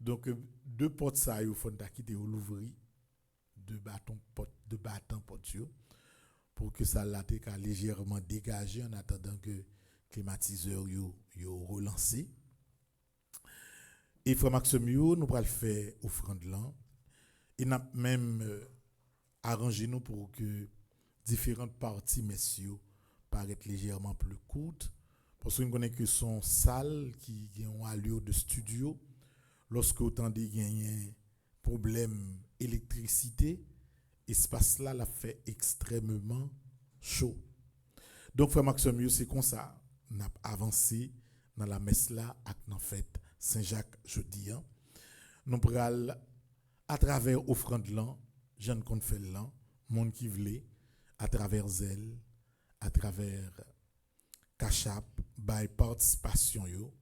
Donc deux portes ça il faut quitter l'ouvrir deux bâtons porte pour que ça la légèrement dégagé en attendant que climatiseur yo relancé. Et frère Maxime nous va le faire offrande là. Et n'a même arrangé nous pour que différentes parties messieurs paraissent légèrement plus courtes parce qu'on connaît que son salle qui ont allure de studio lorsque autant de gagner problème électricité espace là l'a fait extrêmement chaud. Donc frère Maxime c'est comme ça n'a avancé dans la messe là avec en fête Saint-Jacques jeudi nous pral à travers offrande là jeune qu'on fait là monde qui voulait à travers elle à travers cachap by participation yo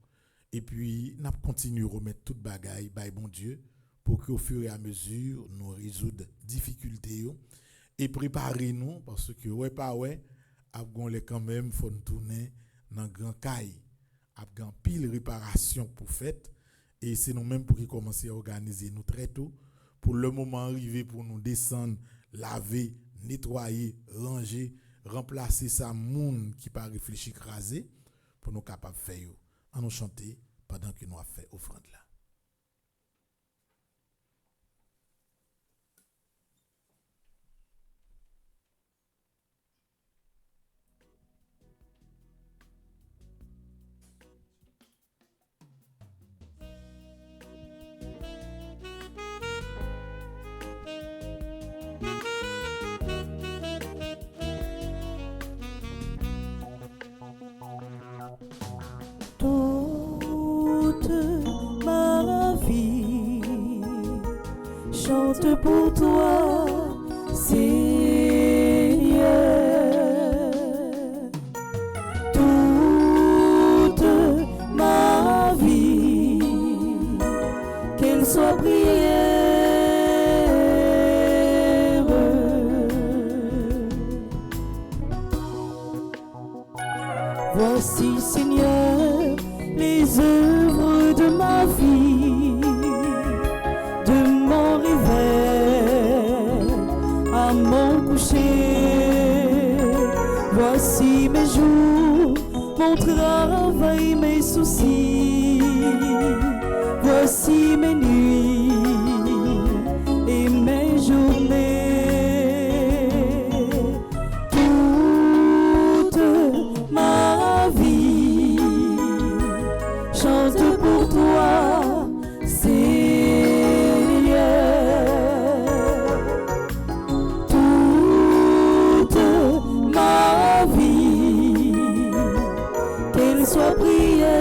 et puis n'a continuer remettre toute bagaille by bon Dieu pour qu'au fur et à mesure nous résoudre difficultés yo et préparer nous parce que ouais pas ouais abgon les quand même faut tourner dans grand caille abgon pile réparation pour fête et c'est nous même pour qui commencer à organiser nous très tôt pour le moment arrivé pour nous descendre laver nettoyer ranger remplacer ça monde qui pas réfléchi craser pour nous capable faire en nous chanter pendant que nous avons fait offrande là. Toute ma vie chante pour toi, Seigneur. Toute ma vie, qu'elle soit prière. Voici, Seigneur, les œuvres de ma vie, de mon réveil à mon coucher. Voici mes jours, mon travail, mes soucis. Voici mes nuits et mes journées. Toute ma vie chante pour toi, Seigneur. Toute ma vie, qu'elle soit prière.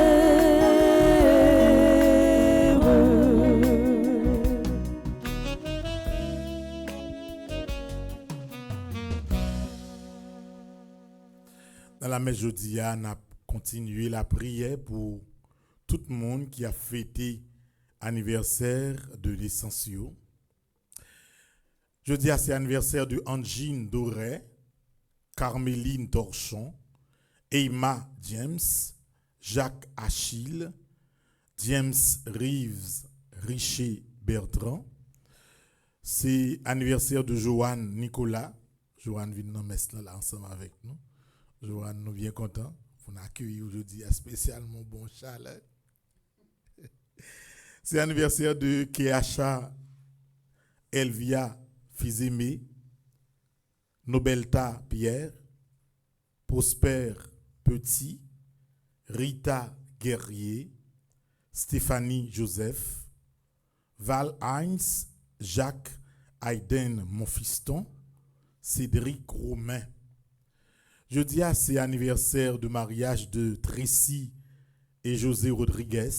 Dans la messe jeudi, on a continué la prière pour tout le monde qui a fêté anniversaire de l'Essentio. Jeudi, c'est anniversaire de Angine Doré, Carmeline Torchon, Emma James, Jacques Achille, James Reeves, Richer Bertrand. C'est anniversaire de Joanne Nicolas. Joanne vient dans messe là ensemble avec nous. Joanne, nous bien contents pour nous accueillir aujourd'hui spécialement bon chaleur. C'est l'anniversaire de Keacha Elvia Fizeme, Nobelta Pierre, Prosper Petit, Rita Guerrier, Stéphanie Joseph, Val Heinz, Jacques Hayden Monfiston, Cédric Romain. Jeudi, c'est anniversaire de mariage de Tracy et José Rodriguez.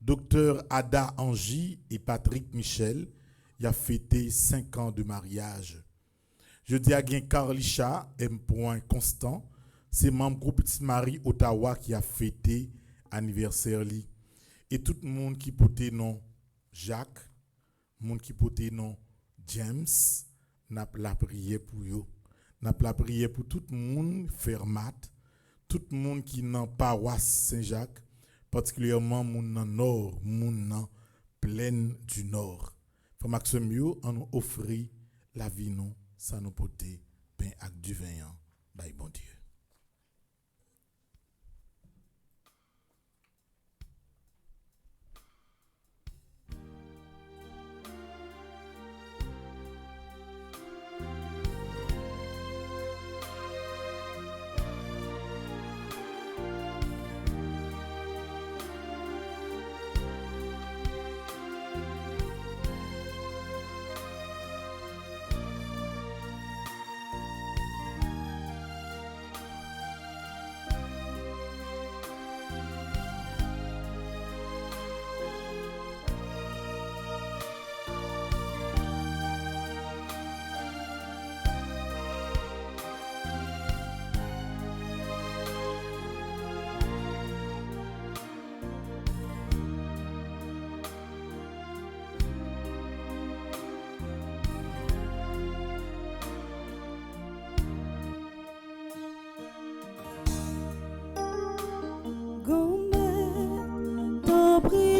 Docteur Ada Angie et Patrick Michel, il a fêté 5 ans de mariage. Jeudi, à Carlicha M. Constant, c'est membre groupe Petite Marie Ottawa qui a fêté anniversaire li. Et tout le monde qui portait nom Jacques, le monde qui portait nom James, n'a la prière pour eux. N'a la prière pour tout le monde fermat, tout le monde qui dans paroisse Saint-Jacques, particulièrement moun nan nord, moun nan plaine du nord. Frère Maxime Yo, on nous offrit la vie nous, ça nous porter pain avec du vin, bye bon Dieu.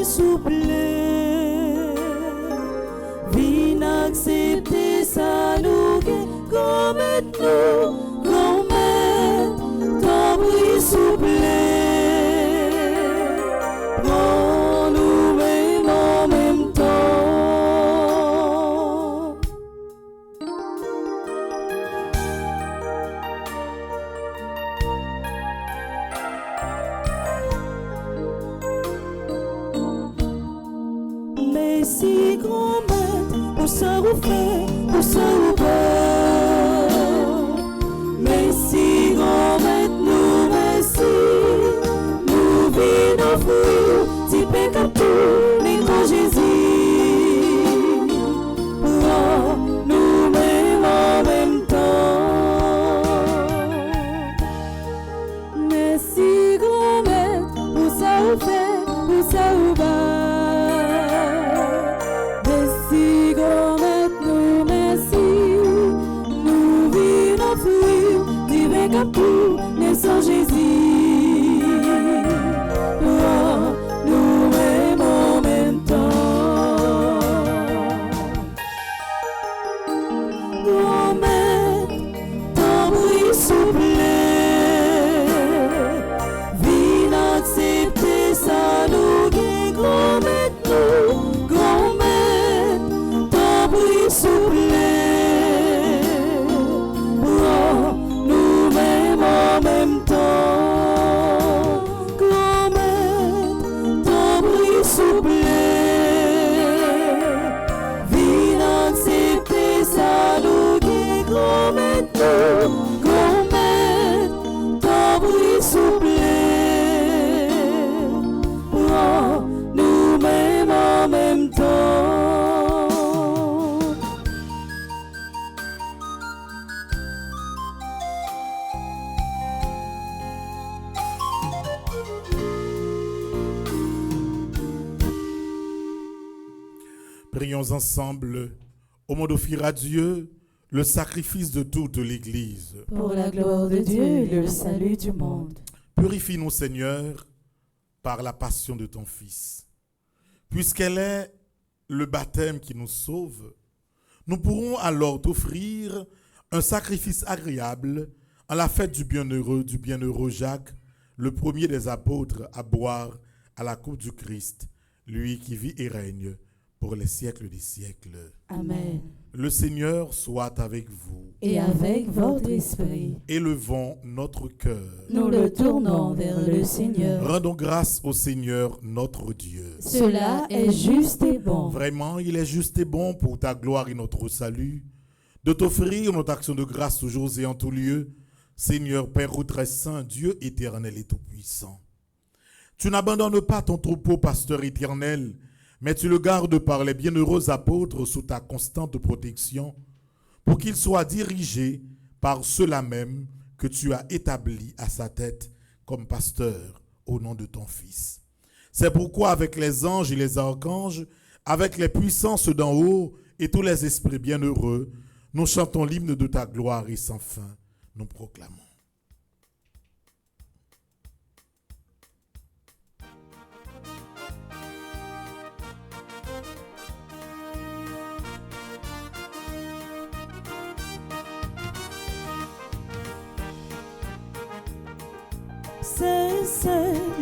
Souple, vin accepter ça nous commettre nous, commettre ton prix souple, ça vous fait, pour ça vous pas. Merci, grand maître, nous merci. Nous vivons fou, si pécat tout, les grands Jésus. Oh, nous mêmes en même temps. Merci, grand maître, pour ça vous fait, pour ça vous pas. Merci, grand maître, nous merci. Nous vivons fou, divin capou, naissant Jésus. Oh, nous mêmes en même temps. Grand maître, ton bruit souple, viens accepter ça, nous gué, grand maître, nous, grand maître, ton bruit souple. Oh, nous mêmes en même temps. Grand maître, ton bruit souple, viens accepter ça, nous gué, grand maître, nous, grand maître, ton bruit souple. Oh, nous mêmes en même temps. Prions ensemble au mot d'offrir à Dieu le sacrifice de toute l'Église. Pour la gloire de Dieu et le salut du monde. Purifie-nous, Seigneur, par la passion de ton Fils. Puisqu'elle est le baptême qui nous sauve, nous pourrons alors t'offrir un sacrifice agréable à la fête du bienheureux Jacques, le premier des apôtres à boire à la coupe du Christ, lui qui vit et règne pour les siècles des siècles. Amen. Le Seigneur soit avec vous. Et avec votre esprit, Élevons notre cœur. nous le tournons vers le Seigneur. Rendons grâce au Seigneur notre Dieu. Cela est juste et bon. Vraiment, il est juste et bon pour ta gloire et notre salut, de t'offrir notre action de grâce toujours et en tout lieu, Seigneur Père très saint, Dieu éternel et tout-puissant. Tu n'abandonnes pas ton troupeau, pasteur éternel, mais tu le gardes par les bienheureux apôtres sous ta constante protection, pour qu'il soit dirigé par ceux-là même que tu as établis à sa tête comme pasteur au nom de ton Fils. C'est pourquoi avec les anges et les archanges, avec les puissances d'en haut et tous les esprits bienheureux, nous chantons l'hymne de ta gloire et sans fin, nous proclamons. C'est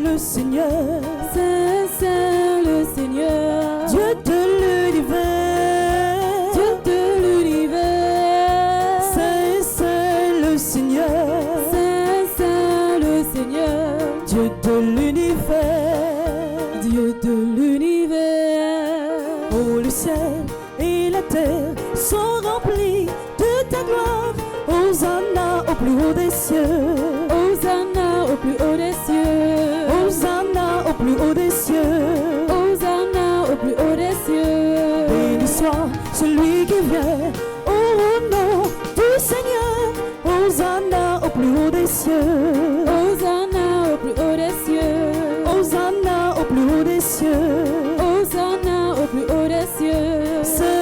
le Seigneur, C'est le Seigneur, Dieu de l'univers. Dieu de l'univers. C'est le Seigneur, C'est le Seigneur, Dieu de l'univers. Dieu de l'univers. Oh, le ciel et la terre sont remplis de ta gloire. Hosanna au plus haut des cieux. Hosanna au plus haut des cieux. Hosanna au plus haut des cieux. Hosanna au plus haut des cieux. Béni soit celui qui vient au nom du Seigneur. Hosanna au plus haut des cieux. Hosanna au plus haut des cieux. Hosanna au plus haut des cieux. Hosanna au plus haut des cieux. C'est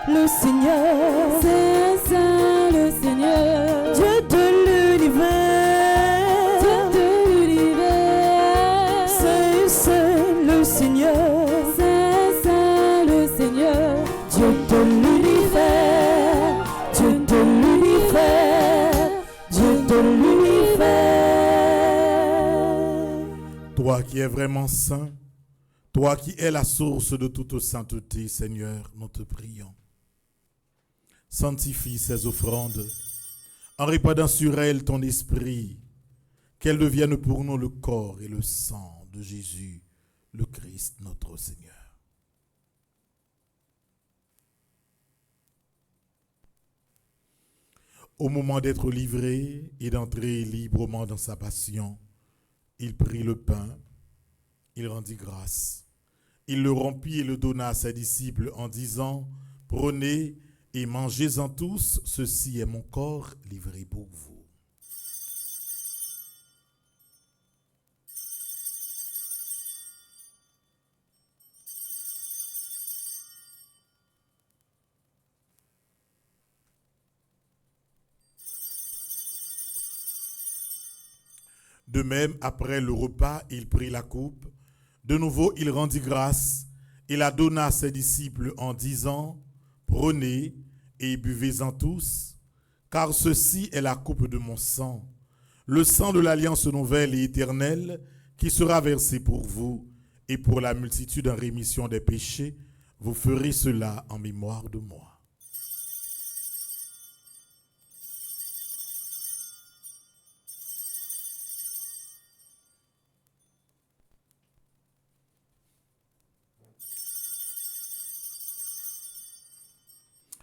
le Seigneur, C'est le Seigneur, Dieu de l'univers. Dieu de l'univers. C'est le Seigneur, C'est le Seigneur, Dieu de l'univers. Dieu de l'univers. Dieu de l'univers. Toi qui es vraiment saint, toi qui es la source de toute sainteté, Seigneur, nous te prions. Sanctifie ces offrandes en répandant sur elles ton esprit, qu'elles deviennent pour nous le corps et le sang de Jésus, le Christ, notre Seigneur. Au moment d'être livré et d'entrer librement dans sa passion, il prit le pain, il rendit grâce. Il le rompit et le donna à ses disciples en disant, « Prenez et mangez-en tous, ceci est mon corps livré pour vous. » De même, après le repas, il prit la coupe. De nouveau, il rendit grâce et la donna à ses disciples en disant, « Prenez et buvez-en tous, car ceci est la coupe de mon sang, le sang de l'alliance nouvelle et éternelle qui sera versé pour vous et pour la multitude en rémission des péchés. Vous ferez cela en mémoire de moi. »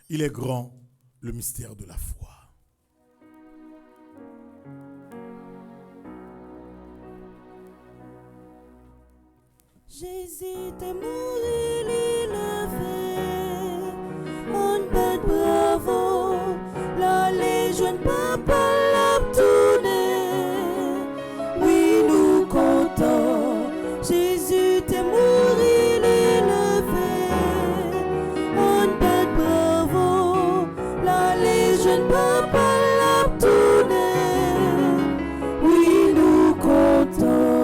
Il est grand, le mystère de la foi. Jésus t'est mort, il l'a fait. On bat bravo, la légion papa l'a tourné. Oui, nous comptons. Jésus t'est mort, il l'a fait. On bat bravo, la légion papa l'a tourné. Oui, nous comptons.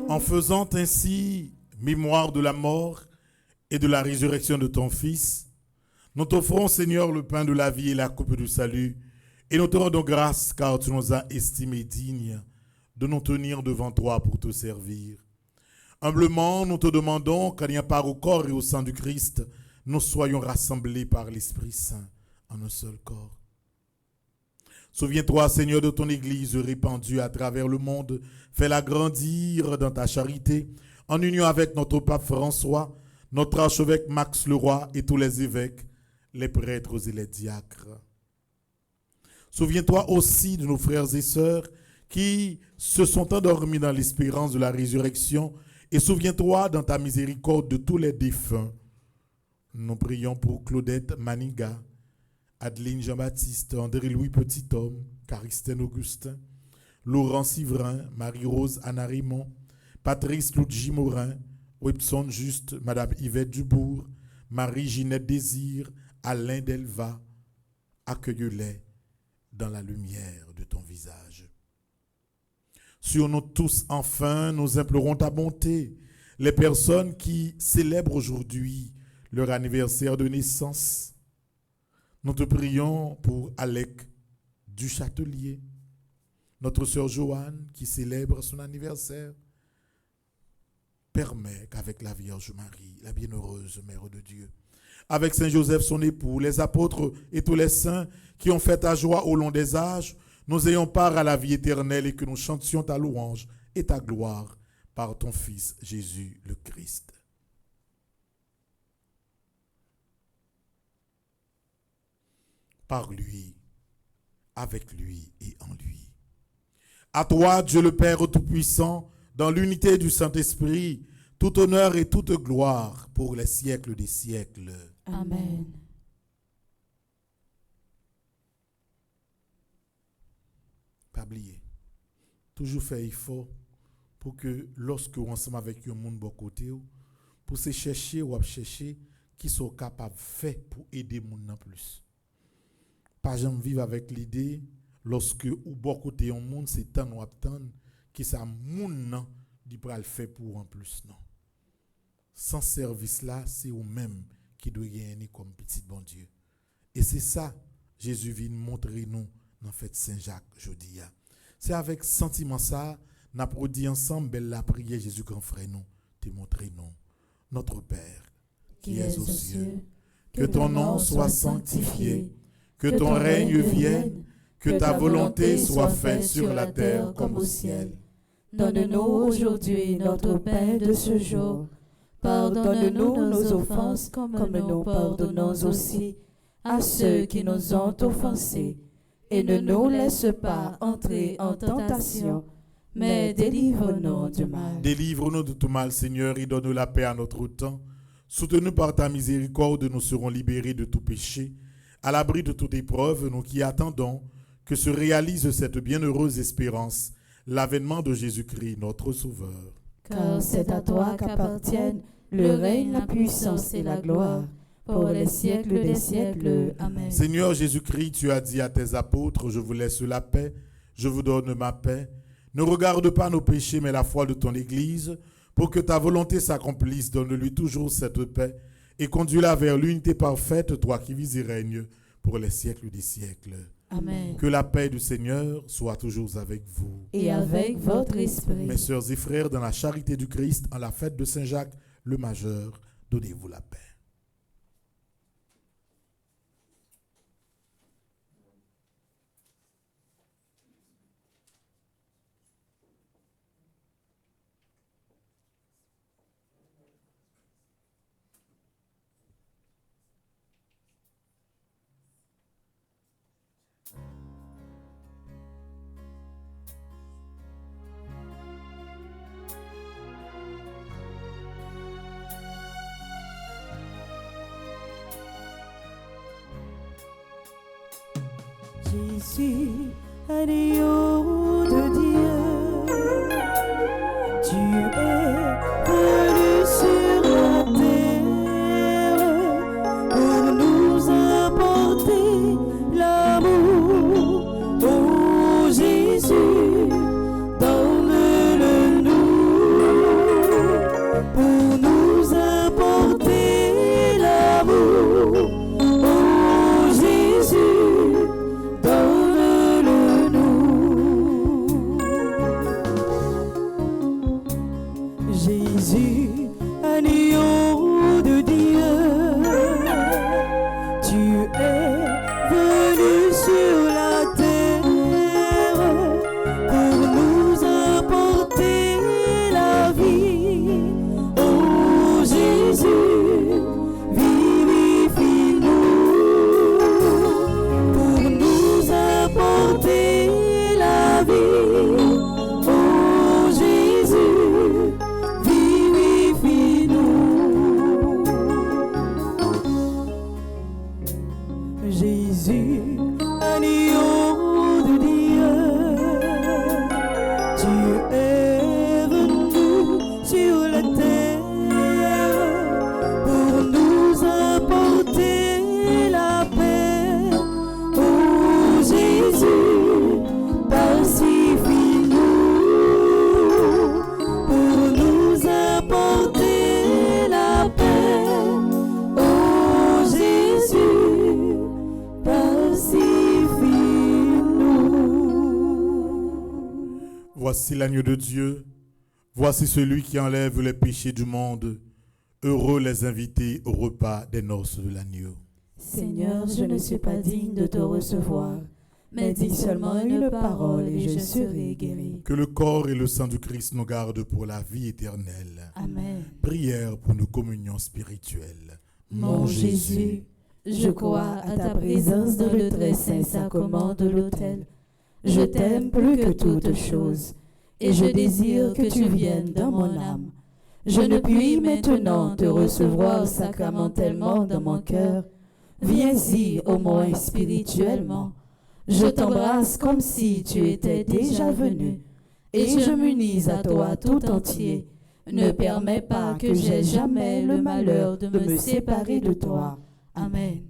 En faisant ainsi mémoire de la mort et de la résurrection de ton Fils, nous t'offrons, Seigneur, le pain de la vie et la coupe du salut, et nous te rendons grâce car tu nous as estimés dignes de nous tenir devant toi pour te servir. Humblement, nous te demandons qu'en ayant part au corps et au sang du Christ, nous soyons rassemblés par l'Esprit Saint en un seul corps. Souviens-toi, Seigneur, de ton Église répandue à travers le monde. Fais-la grandir dans ta charité, en union avec notre pape François, notre archevêque Max Leroy et tous les évêques, les prêtres et les diacres. Souviens-toi aussi de nos frères et sœurs qui se sont endormis dans l'espérance de la résurrection, et souviens-toi dans ta miséricorde de tous les défunts. Nous prions pour Claudette Maniga, Adeline Jean-Baptiste, André-Louis Petithomme, Caristène Augustin, Laurent Sivrin, Marie-Rose Anna Raymond, Patrice Ludgy Morin, Webson Juste, Madame Yvette Dubourg, Marie-Ginette Désir, Alain Delva. Accueille-les dans la lumière de ton visage. Sur nous tous, enfin, nous implorons ta bonté. Les personnes qui célèbrent aujourd'hui leur anniversaire de naissance, nous te prions pour Alec Duchâtelier, notre sœur Joanne qui célèbre son anniversaire. Permets qu'avec la Vierge Marie, la bienheureuse Mère de Dieu, avec Saint Joseph son époux, les apôtres et tous les saints qui ont fait ta joie au long des âges, nous ayons part à la vie éternelle et que nous chantions ta louange et ta gloire par ton Fils Jésus le Christ. Par lui, avec lui et en lui. À toi, Dieu le Père Tout-Puissant, dans l'unité du Saint-Esprit, tout honneur et toute gloire pour les siècles des siècles. Amen. Pas oublier. Toujours faire effort pour que lorsque vous ensemble avec un monde bon côté, pour se chercher ou chercher qui sont capables de faire pour aider le monde en plus. Pas jamais vivre avec l'idée lorsque ou bon côté un monde c'est tant ou attendre qui ça monde dit pour le faire pour en plus non. Sans service là, c'est vous même qui doit gagner comme petit bon Dieu. Et c'est ça Jésus vient montrer nous dans fête Saint-Jacques jeudi. C'est avec sentiment ça n'a produit ensemble belle la prière Jésus grand frère nous te montrer nous notre Père qui es aux cieux, que ton nom soit sanctifié. Que ton règne vienne, que ta volonté soit faite sur la terre comme au ciel. Donne-nous aujourd'hui notre pain de ce jour. Pardonne-nous nos offenses comme nous pardonnons aussi à ceux qui nous ont offensés, et ne nous laisse pas entrer en tentation, mais délivre-nous du mal. Délivre-nous de tout mal, Seigneur, et donne la paix à notre temps. Soutenus par ta miséricorde, nous serons libérés de tout péché. À l'abri de toute épreuve, nous qui attendons que se réalise cette bienheureuse espérance, l'avènement de Jésus-Christ, notre Sauveur. Car c'est à toi qu'appartiennent le règne, la puissance et la gloire, pour les siècles des siècles. Amen. Seigneur Jésus-Christ, tu as dit à tes apôtres, je vous laisse la paix, je vous donne ma paix. Ne regarde pas nos péchés, mais la foi de ton Église, pour que ta volonté s'accomplisse. Donne-lui toujours cette paix et conduis-la vers l'unité parfaite, toi qui vis et règnes pour les siècles des siècles. Amen. Que la paix du Seigneur soit toujours avec vous. Et avec votre esprit. Mes sœurs et frères, dans la charité du Christ, en la fête de Saint-Jacques le Majeur, donnez-vous la paix. Jésus, agneau de Dieu, tu es venu sur la terre pour nous apporter l'amour. Oh Jésus, donne-le-nous pour nous apporter l'amour. Oh Jésus, Jésus, agneau de Dieu, tu es venu sur la terre pour nous apporter la vie. Oh Jésus, vivifie-nous pour nous apporter la vie. Oh Jésus, vivifie-nous. Jésus, agneau de Dieu, tu es venu sur la terre pour nous apporter la paix. Oh Jésus, pacifie-nous pour nous apporter la paix. Oh Jésus, pacifie-nous. Voici l'agneau de Dieu, voici celui qui enlève les péchés du monde. Heureux les invités au repas des noces de l'agneau. Seigneur, je ne suis pas digne de te recevoir, mais dis seulement une parole et je serai guéri. Que le corps et le sang du Christ nous gardent pour la vie éternelle. Amen. Prière pour nos communions spirituelles. Mon Jésus, je crois à ta présence dans le très saint sacrement de l'autel. Je t'aime plus que toute chose, et je désire que tu viennes dans mon âme. Je ne puis maintenant te recevoir sacramentellement dans mon cœur. Viens-y au moins spirituellement. Je t'embrasse comme si tu étais déjà venu, et je m'unis à toi tout entier. Ne permets pas que j'aie jamais le malheur de me séparer de toi. Amen.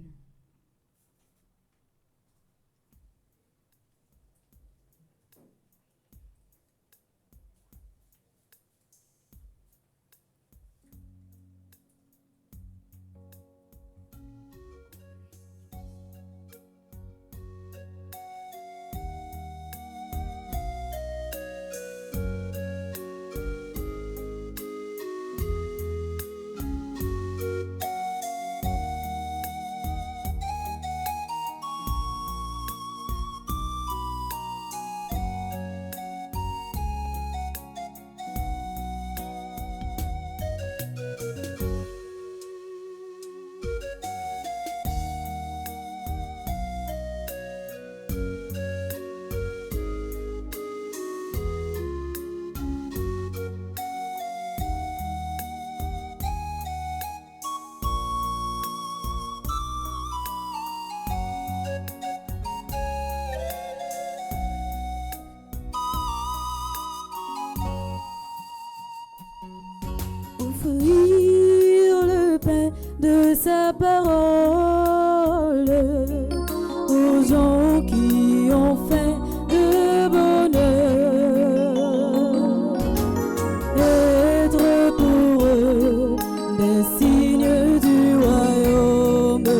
de sa parole aux gens qui ont faim de bonheur. Être pour eux des signes du royaume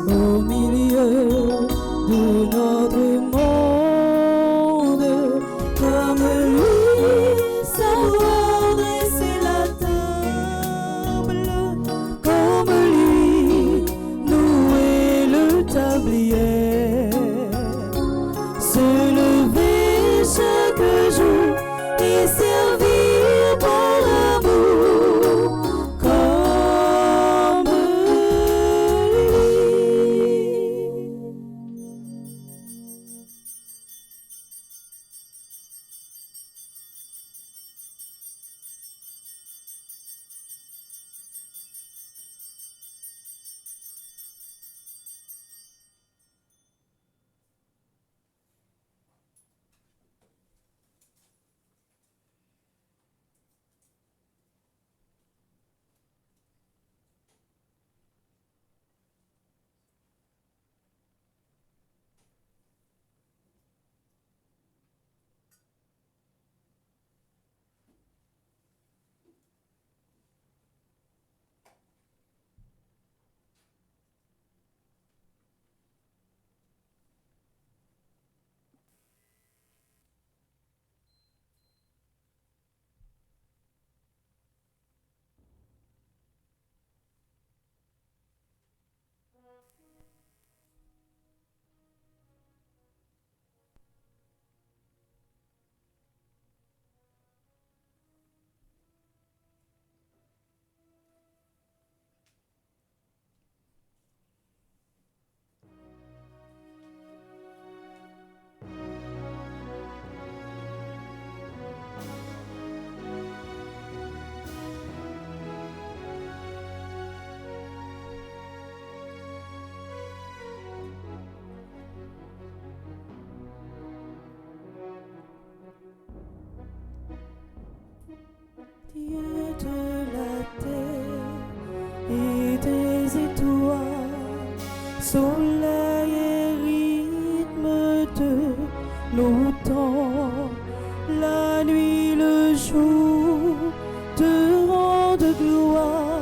au milieu de notre monde, comme lui savoir dresser la table, comme lui nouer le tablier, se lever chaque jour et servir par amour comme lui. Dieu de la terre et des étoiles, soleil et rythme de l'automne, la nuit, le jour te rendent gloire.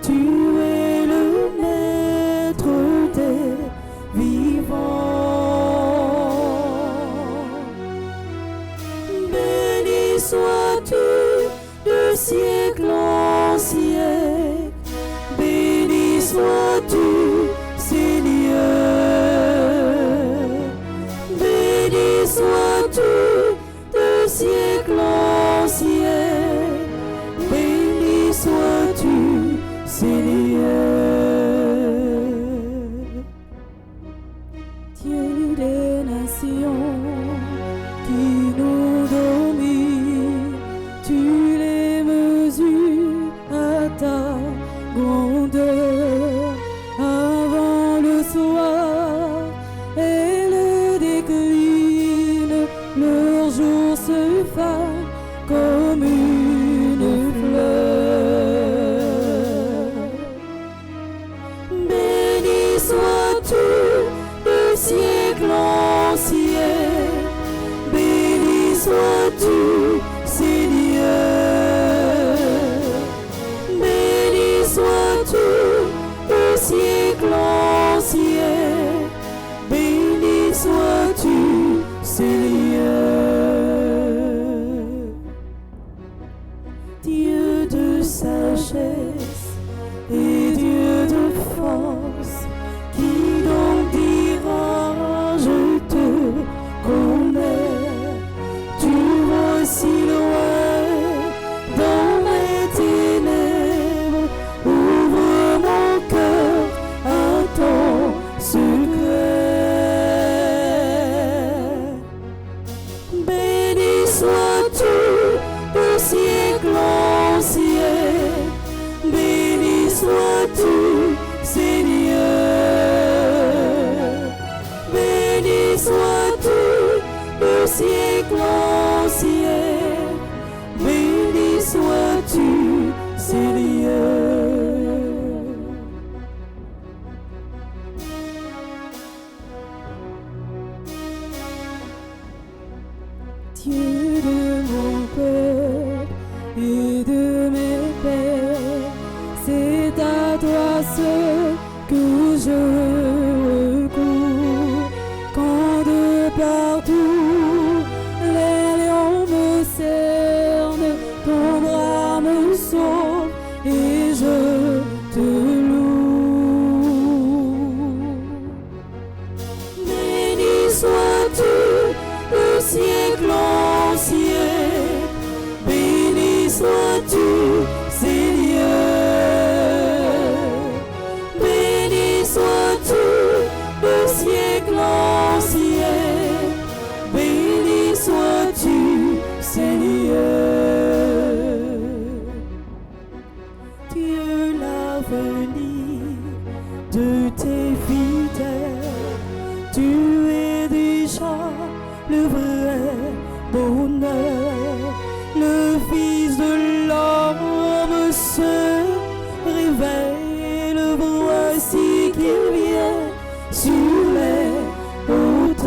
Tu es le maître des vivants. Béni sois-tu de siècle en siècle, béni sois-tu, Seigneur. Béni sois-tu de siècle en siècle, béni sois-tu, Seigneur. Dieu des nations qui nous domine, tu les mesures à ta grandeur. Avant le soir, elles déclinent, leur jour se fane comme une fleur. Béni sois-tu de siècle en siècle, béni sois-tu, Seigneur. Béni sois-tu de siècle en siècle, béni sois-tu, Seigneur. Dieu de sagesse et Dieu de force, qui donc dira je te connais. Tu vois si loin dans mes ténèbres, ouvre mon cœur à ton secret. Béni sois-tu de siècle en siècle, béni sois-tu, Seigneur. Béni sois-tu de siècle en siècle, béni sois-tu, Seigneur. pitié de mon peuple et de mes pères. C'est à toi seul que je recours. Quand de partout les lions me cernent, ton bras me sauve et je te loue. Béni sois-tu le siècle en siècle, béni sois-tu, Seigneur. Béni sois-tu le siècle en siècle, béni sois-tu, Seigneur. Dieu, l'avenir de tes fidèles, tu es déjà le vrai bonheur. Le Fils de l'homme se révèle, voici qu'il vient sur les hauteurs.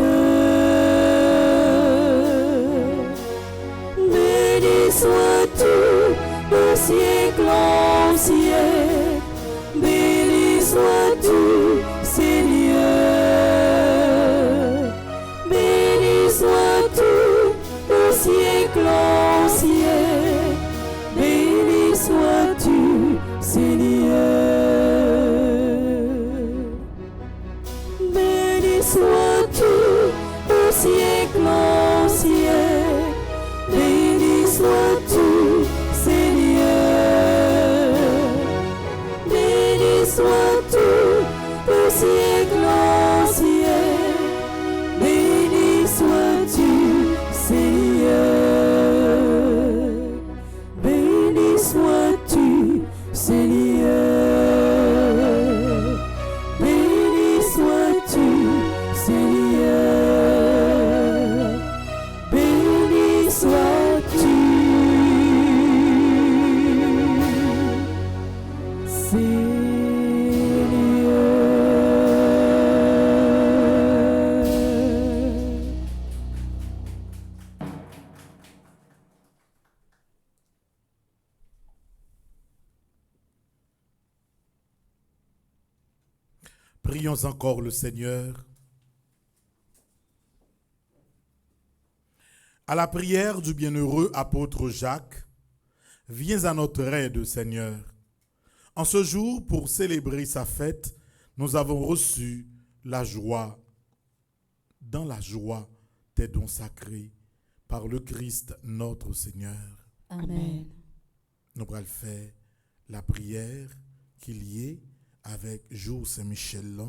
Béni sois-tu le siècle en siècle, béni sois-tu, Seigneur. Béni sois-tu le siècle en siècle, béni sois-tu, Seigneur. Béni sois-tu le siècle en siècle, béni sois-tu, Seigneur. Béni sois-tu le siècle en siècle, béni sois-tu, Seigneur. Béni sois-tu, Seigneur. Béni sois-tu, Seigneur. Béni sois-tu, Prions encore le Seigneur. À la prière du bienheureux apôtre Jacques, viens à notre aide, Seigneur. En ce jour, pour célébrer sa fête, nous avons reçu la joie. Dans la joie, tes dons sacrés, par le Christ notre Seigneur. Amen. Nous allons faire la prière qu'il y ait avec Jour Saint-Michel.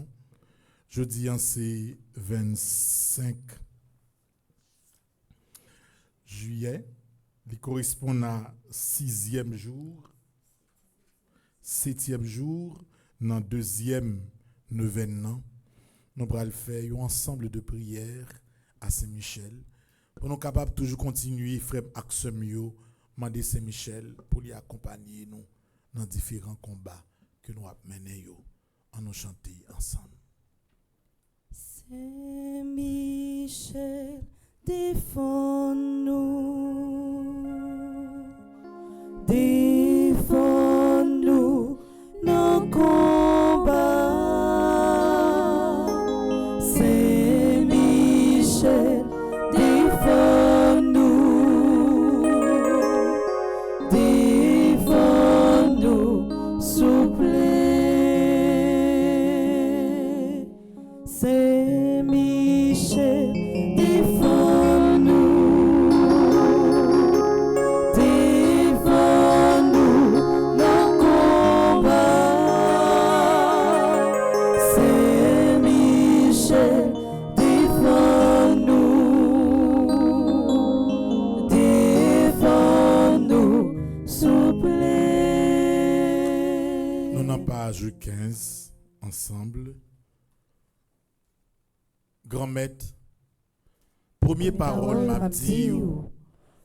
Jeudi, c'est 25 juillet. Il correspond à 6e jour, 7e jour, dans 2e neuvaine. Nous allons faire un ensemble de prières à Saint-Michel. Pour nous capables toujours continuer, frère Axemio, demander Saint-Michel pour lui accompagner nous dans différents combats que nous avons menés en nous chanter ensemble. Saint-Michel, défends-nous, défends-nous dans le combat. Saint-Michel, défends-nous, défends-nous, souple. Saint-Michel, défends-nous, défends-nous dans le combat. Saint-Michel, défends-nous, défends-nous, souple. Nous n'en page 15 ensemble. Grand-maître, première parole m'a dit,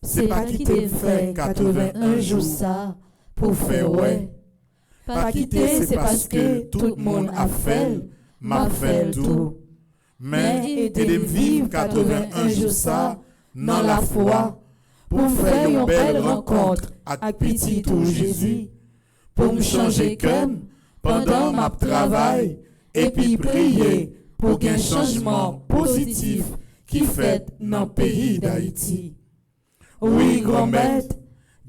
c'est pas quitter fait 81 jours ça pour faire ouais. Pas quitter, c'est parce que tout le monde a fait, m'a fait tout. Mais aider me vivre 81 jours ça, dans la foi, pour faire une belle rencontre avec petit tout Jésus, pour me changer comme pendant ma travail, et puis prier pour qu'un changement positif qui fait dans le pays d'Haïti. Oui, grand-maître,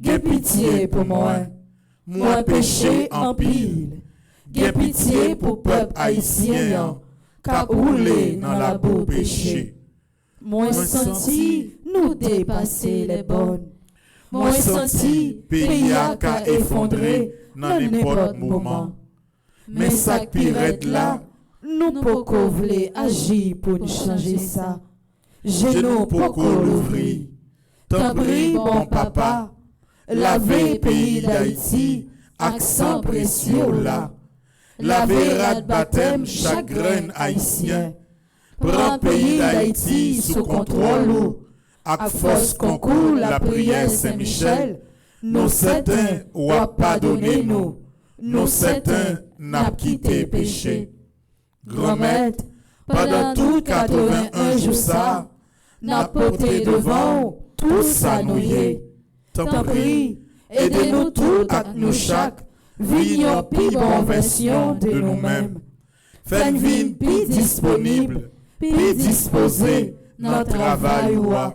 gay pitié pour moi, moi péché en pile, gay pitié pour peuple haïtien, qu'a roulé dans la boue péché. Moi senti nous dépasser les bonnes, moi senti pays a qu'à effondrer dans n'importe moment. Mais ça pirate là, nous pouvons vouloir agir pour nous changer ça. Je nous pouvons l'ouvrir. T'en prie, bon papa, lavez pays d'Haïti, accent précieux là. Lavez rat baptême chaque grain haïtien. Prends pays d'Haïti sous contrôle. Ak force concours la prière Saint-Michel, nous certains ou a pardonné nous, nous certains n'a quitté péché. Grand-maître, pendant tout 81 jours ça, n'a porté devant tout ça nouillé. T'en prie, aidez-nous tous avec nous chaque, vignons plus bonne version de nous-mêmes. Faites vie plus disponible, plus disposée, notre travail ou a.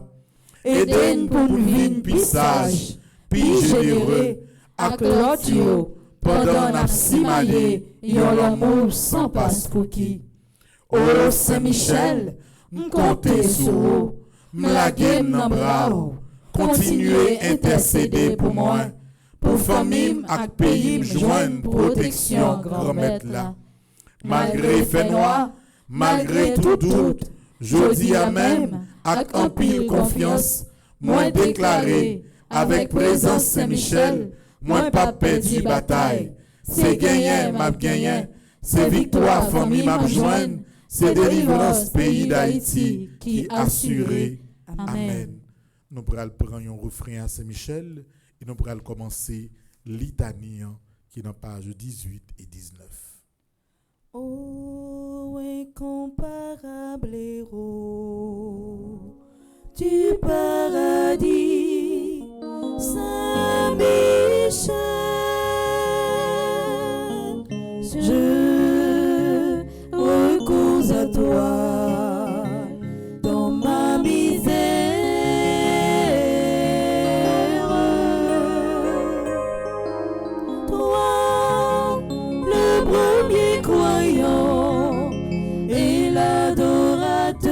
Aidez-nous pour nous vivre plus sage, plus généreux, avec l'autre, pendant la simalé, yon l'amour sans passe pour qui. Oh Saint-Michel, m'comptez sur vous, m'laguez dans bras, continuez intercéder pour moi, pour famille ak pays m'joindre protection grand-maître là. Malgré fait noir, malgré tout doute, jodi à même, ak en pile confiance, moi déclaré, avec présence Saint-Michel, moi pas perdu bataille. C'est gagné, m'a gagné, c'est victoire famille m'a joindre, c'est délivrance pays d'Haïti qui assuré. Amen. Nous pourrons prendre un refrain à Saint-Michel et nous pourrons commencer litanie qui est dans page 18 et 19. Oh, incomparable héros du paradis, Saint-Michel, je recours à toi dans ma misère. Toi, le premier croyant et l'adorateur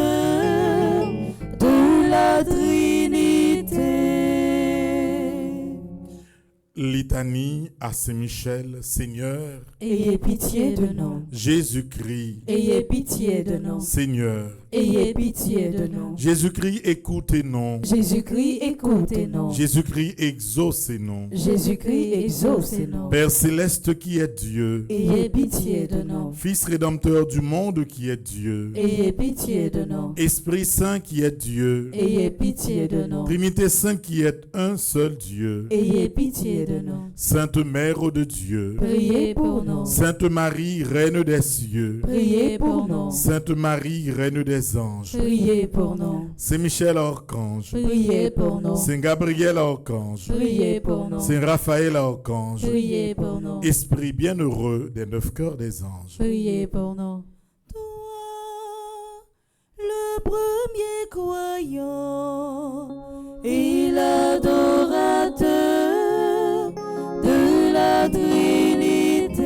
de la Trinité. Litanie à Saint-Michel, Seigneur. Ayez pitié de nous. Jésus-Christ. Ayez pitié de nous. Seigneur. Ayez pitié de nous. Jésus-Christ, écoutez-nous. Jésus-Christ, écoutez-nous. Jésus-Christ, exaucez-nous. Jésus-Christ, exaucez-nous. Père céleste qui est Dieu. Ayez pitié de nous. Fils rédempteur du monde qui est Dieu. Ayez pitié de nous. Esprit Saint qui est Dieu. Ayez pitié de nous. Trinité Sainte qui est un seul Dieu. Ayez pitié de nous. Sainte Mère de Dieu. Priez pour nous. Sainte Marie, Reine des cieux. Priez pour nous. Sainte Marie, Reine des anges. Priez pour nous. Saint Michel Archange. Priez pour nous. Saint Gabriel Archange. Priez pour nous. Saint Raphaël Archange. Priez pour nous. Esprit bienheureux des 9 cœurs des anges. Priez pour nous. Toi, le premier croyant et l'adorateur de la Trinité.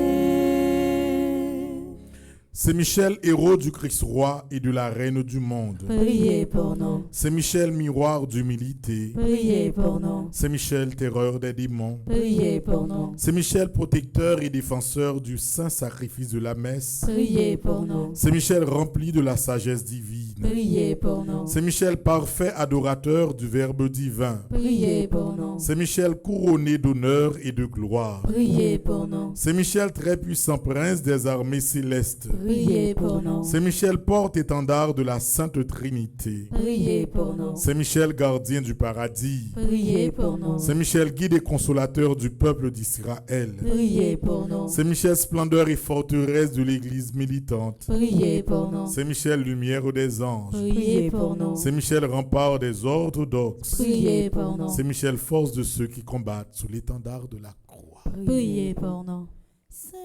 Saint Michel, héros du Christ roi et de la Reine du monde. Priez pour nous. Saint Michel, miroir d'humilité. Priez pour nous. Saint Michel, terreur des démons. Priez pour nous. Saint Michel, protecteur et défenseur du saint sacrifice de la messe. Priez pour nous. Saint Michel, rempli de la sagesse divine. Priez pour nous. Saint Michel, parfait adorateur du Verbe divin. Priez pour nous. Saint Michel, couronné d'honneur et de gloire. Priez pour nous. Saint Michel, très puissant prince des armées célestes. Priez pour nous. Saint Michel, porte-étendard de la Sainte Trinité. Priez pour nous. Saint Michel, gardien du paradis. Priez pour nous. Saint Michel, guide et consolateur du peuple d'Israël. Priez pour nous. Saint Michel, splendeur et forteresse de l'Église militante. Priez pour nous. Saint Michel, lumière des anges. Priez pour nous. Saint Michel, rempart des orthodoxes. Priez pour nous. Saint Michel, force de ceux qui combattent sous l'étendard de la croix. Priez pour nous. Saint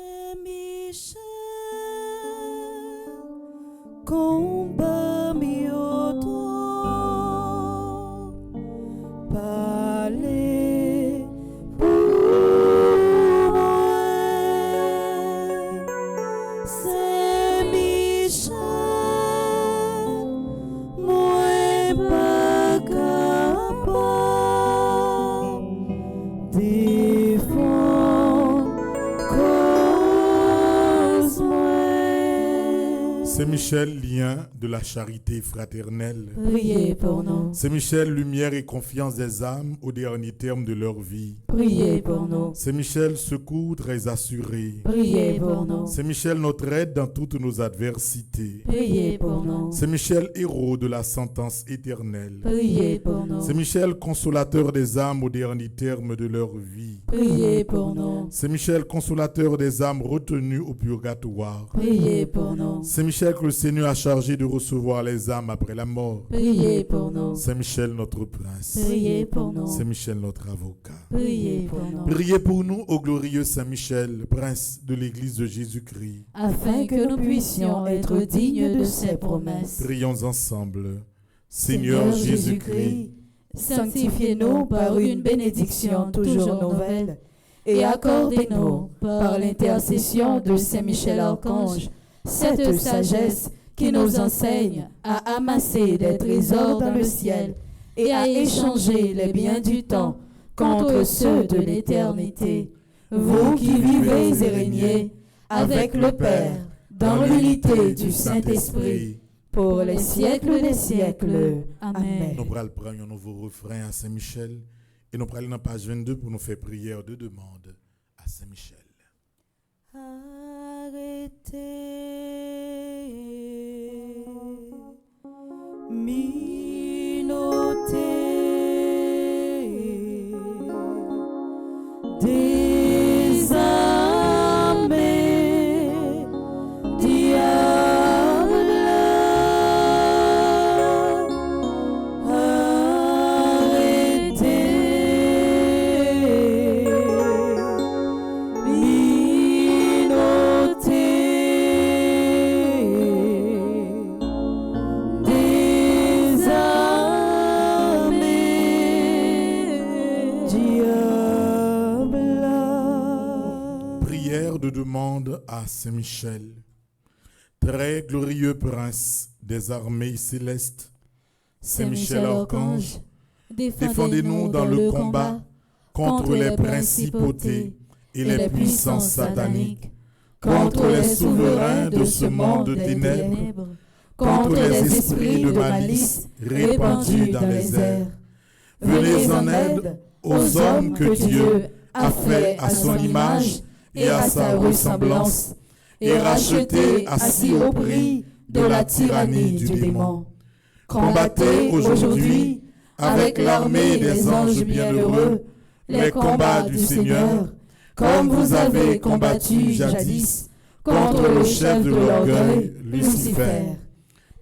Michel, combat mieux toi, parlez pour moi. Saint Michel, moi pas capable défendre cause moi. Saint Michel, lien de la charité fraternelle. Priez pour nous. Saint Michel, lumière et confiance des âmes au dernier terme de leur vie. Priez pour nous. Saint Michel, secours très assuré. Priez pour nous. Saint Michel, notre aide dans toutes nos adversités. Priez pour nous. Saint Michel, héros de la sentence éternelle. Priez pour nous. Saint Michel, consolateur des âmes au dernier terme de leur vie. Priez pour nous. Saint Michel, consolateur des âmes retenues au purgatoire. Priez pour nous. Saint Michel, que le Seigneur a chargé de recevoir les âmes après la mort. Priez pour nous. Saint Michel, notre prince. Priez pour nous. Saint Michel, notre avocat. Priez pour nous. Priez pour nous, ô glorieux Saint Michel, prince de l'Église de Jésus-Christ. Afin que nous puissions être dignes de ses promesses. Prions ensemble. Seigneur Jésus-Christ, sanctifiez-nous par une bénédiction toujours nouvelle et accordez-nous, par l'intercession de Saint Michel Archange, cette sagesse qui nous enseigne à amasser des trésors dans le ciel et à échanger les biens du temps contre ceux de l'éternité. Vous qui vivez et régnez avec le Père dans l'unité du Saint-Esprit, pour les siècles des siècles. Amen. nous allons prendre un nouveau refrain à Saint-Michel et nous allons dans la page 22 pour nous faire prière de demande à Saint-Michel. Arrêtez, minotez, désarmez, diable, arrêtez, De demande à Saint-Michel. Très glorieux prince des armées célestes, Saint-Michel Archange, défendez-nous dans le combat contre les principautés et les puissances sataniques, contre les souverains de ce monde de ténèbres, contre les esprits de malice répandus dans les airs. Venez en aide aux hommes que Dieu a fait à son image et à sa ressemblance, et racheté à si haut prix de la tyrannie du démon. Combattez aujourd'hui, avec l'armée des anges bienheureux, les combats du Seigneur, comme vous avez combattu jadis contre le chef de l'orgueil, Lucifer.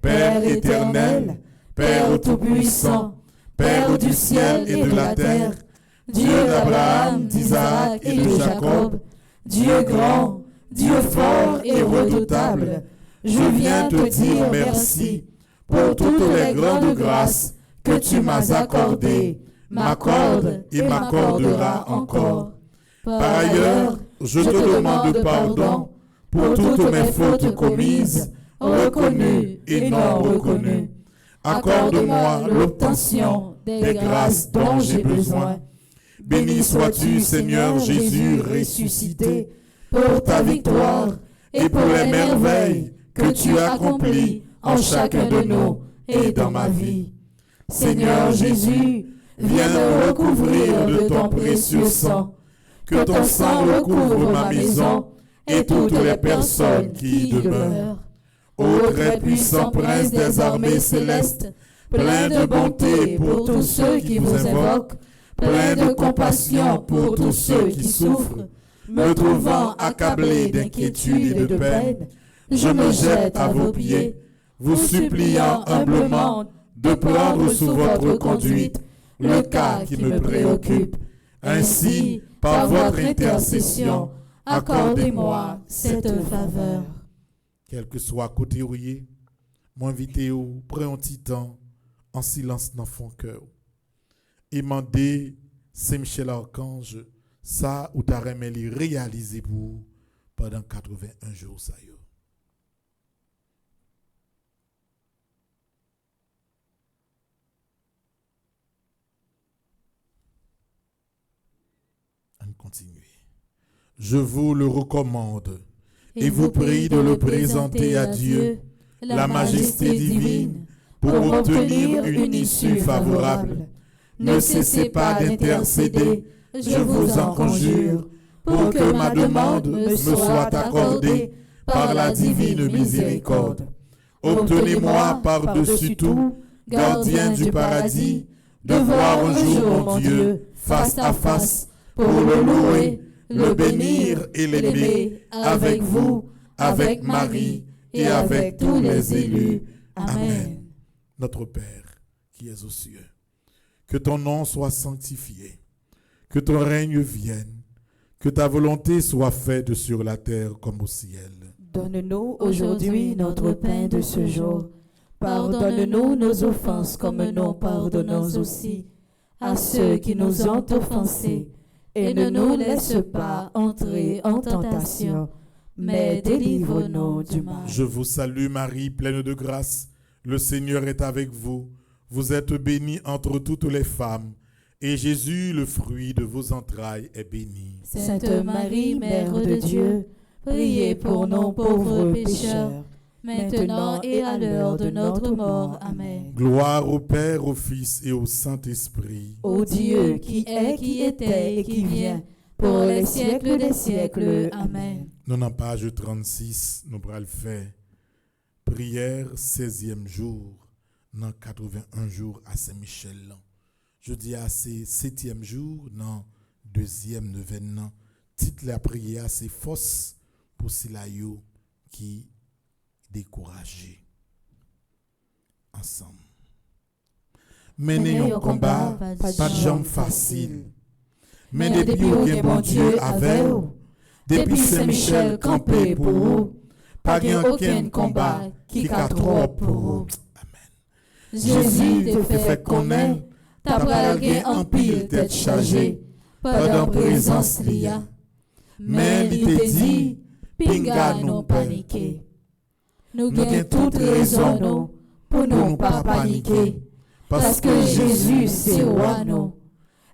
Père éternel, Père tout-puissant, Père du ciel et de la terre, Dieu d'Abraham, d'Isaac et de Jacob, Dieu grand, Dieu fort et redoutable, je viens te dire merci pour toutes les grandes grâces que tu m'as accordées, m'accorde et m'accordera encore. Par ailleurs, je te demande pardon pour toutes mes fautes commises, reconnues et non reconnues. Accorde-moi l'obtention des grâces dont j'ai besoin. Béni sois-tu, Seigneur Jésus ressuscité, pour ta victoire et pour les merveilles que tu accomplis en chacun de nous et dans ma vie. Seigneur Jésus, viens me recouvrir de ton précieux sang, que ton sang recouvre ma maison et toutes les personnes qui y demeurent. Ô très puissant prince des armées célestes, plein de bonté pour tous ceux qui vous invoquent, plein de compassion pour tous ceux qui souffrent, me trouvant accablé d'inquiétude et de peine, je me jette à vos pieds, vous suppliant humblement de prendre sous votre conduite le cas qui me préoccupe. Ainsi, par votre intercession, accordez-moi cette faveur. Quel que soit côté rouillé, m'invitez au près un petit temps en silence dans mon cœur. Et mandez Saint-Michel Archange, ça ou ta remède réalisé pour pendant 81 jours. Ça y est. On continue. Je vous le recommande et vous prie de le présenter à Dieu, la majesté divine, pour obtenir une issue favorable. Ne cessez pas d'intercéder, je vous en conjure, pour que ma demande me soit accordée par la divine miséricorde. Obtenez-moi par-dessus tout, gardien du paradis, de voir un jour mon Dieu face à face, pour le louer, le bénir et l'aimer avec vous, avec Marie et avec tous les élus. Amen. Notre Père, qui es aux cieux, que ton nom soit sanctifié, que ton règne vienne, que ta volonté soit faite sur la terre comme au ciel. Donne-nous aujourd'hui notre pain de ce jour. Pardonne-nous nos offenses comme nous pardonnons aussi à ceux qui nous ont offensés. Et ne nous laisse pas entrer en tentation, mais délivre-nous du mal. Je vous salue Marie, pleine de grâce. Le Seigneur est avec vous. Vous êtes bénie entre toutes les femmes. Et Jésus, le fruit de vos entrailles, est béni. Sainte Marie, Mère de Dieu, priez pour nos pauvres pécheurs, maintenant et à l'heure de notre mort. Amen. Gloire au Père, au Fils et au Saint-Esprit. Ô Dieu qui est, qui était et qui vient, pour les siècles des siècles. Amen. Nous, en page 36, nous allons faire prière 16e jour, dans 81 jours à Saint-Michel. Je dis à ces 7e jour, dans 2e neuvaine, titre la prière, c'est force pour Silayo qui découragé. Ensemble. Mener un combat, pas de jambes faciles. Mais depuis où est bon Dieu avec vous, depuis Saint-Michel campé pour vous, pas aucun combat qui a trop pour vous. Amen. Jésus te fait connaître, t'as pralgué en pile tête chargée, pendant présence lia. Mais il te dit, pinga non paniquer. Nous avons toute raison nous, pour nous pas paniquer, parce que Jésus c'est roi nous.